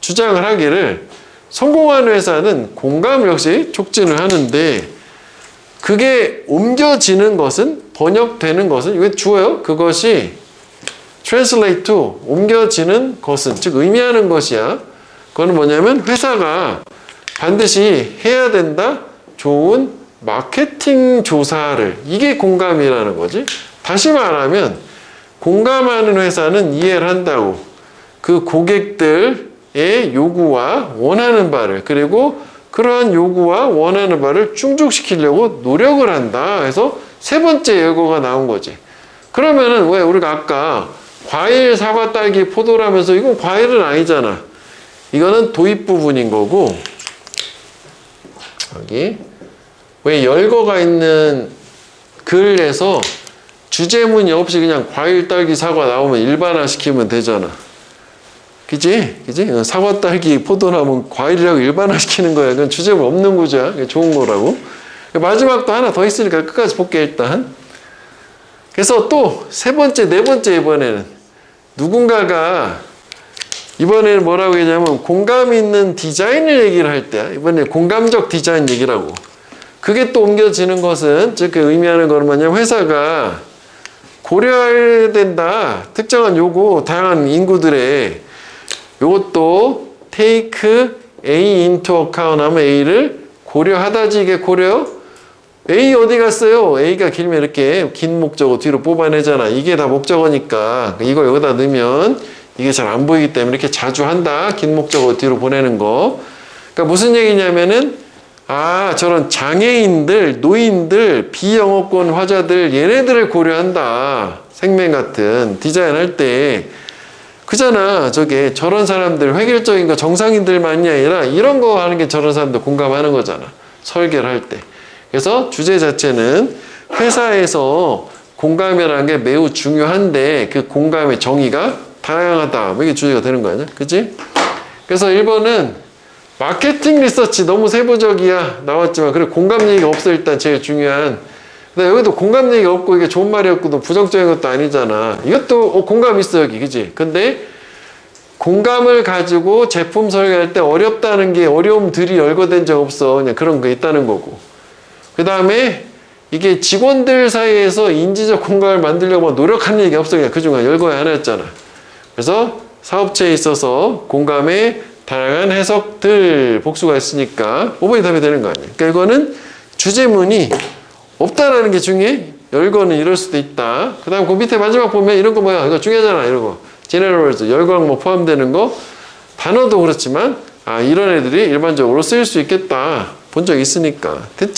주장을 하기를 성공한 회사는 공감 역시 촉진을 하는데 그게 옮겨지는 것은, 번역되는 것은, 이거 주어요. 그것이 translate to, 옮겨지는 것은, 즉 의미하는 것이야. 그거는 뭐냐면 회사가 반드시 해야 된다. 좋은 마케팅 조사를. 이게 공감이라는 거지. 다시 말하면 공감하는 회사는 이해를 한다고. 그 고객들의 요구와 원하는 바를, 그리고 그러한 요구와 원하는 바를 충족시키려고 노력을 한다. 해서 세 번째 예고가 나온 거지. 그러면은 왜 우리가 아까 과일, 사과, 딸기, 포도라면서 이건 과일은 아니잖아. 이거는 도입 부분인 거고, 여기 왜 열거가 있는 글에서 주제문이 없이 그냥 과일, 딸기, 사과 나오면 일반화시키면 되잖아. 그지? 사과, 딸기, 포도 나오면 과일이라고 일반화시키는 거야. 그건 주제문 없는 구조야. 그게 좋은 거라고. 마지막도 하나 더 있으니까 끝까지 볼게, 일단. 그래서 또 세 번째, 네 번째 이번에는 누군가가 이번에는 뭐라고 했냐면 공감 있는 디자인을 얘기를 할 때, 이번에 공감적 디자인 얘기라고. 그게 또 옮겨지는 것은, 즉 그 의미하는 거는 뭐냐면 회사가 고려해야 된다. 특정한 요구, 다양한 인구들의 요것도 take A into account 하면 A를 고려하다지. 이게 고려. A 어디 갔어요? A가 길면 이렇게 긴 목적어 뒤로 뽑아내잖아. 이게 다 목적어니까 이거 여기다 넣으면 이게 잘 안 보이기 때문에 이렇게 자주 한다. 긴 목적어 뒤로 보내는 거. 그러니까 무슨 얘기냐면은 저런 장애인들, 노인들, 비영어권 화자들 얘네들을 고려한다. 생명 같은 디자인 할 때 그잖아. 저게 저런 사람들 획일적인 거 정상인들만이 아니라 이런 거 하는 게 저런 사람들 공감하는 거잖아. 설계를 할 때. 그래서 주제 자체는 회사에서 공감이라는 게 매우 중요한데 그 공감의 정의가 다양하다. 뭐 이게 주제가 되는 거 아니야? 그치? 그래서 1번은 마케팅 리서치 너무 세부적이야. 나왔지만 그래 공감 얘기가 없어. 일단 제일 중요한. 근데 여기도 공감 얘기가 없고 이게 좋은 말이었고 부정적인 것도 아니잖아. 이것도 공감 있어 여기. 그치? 근데 공감을 가지고 제품 설계할 때 어렵다는 게 어려움들이 열거된 적 없어. 그냥 그런 게 있다는 거고. 그 다음에 이게 직원들 사이에서 인지적 공감을 만들려고 노력하는 얘기가 없어. 그냥 그중에 열거의 하나였잖아. 그래서 사업체에 있어서 공감의 다양한 해석들 복수가 있으니까 5번이 답이 되는 거 아니에요. 그러니까 이거는 주제문이 없다라는 게 중요해. 열거는 이럴 수도 있다. 그 다음 그 밑에 마지막 보면 이런 거 뭐야? 이거 중요하잖아. 이런 거. 제너럴즈, 열거랑 뭐 포함되는 거. 단어도 그렇지만 이런 애들이 일반적으로 쓰일 수 있겠다. 본 적 있으니까.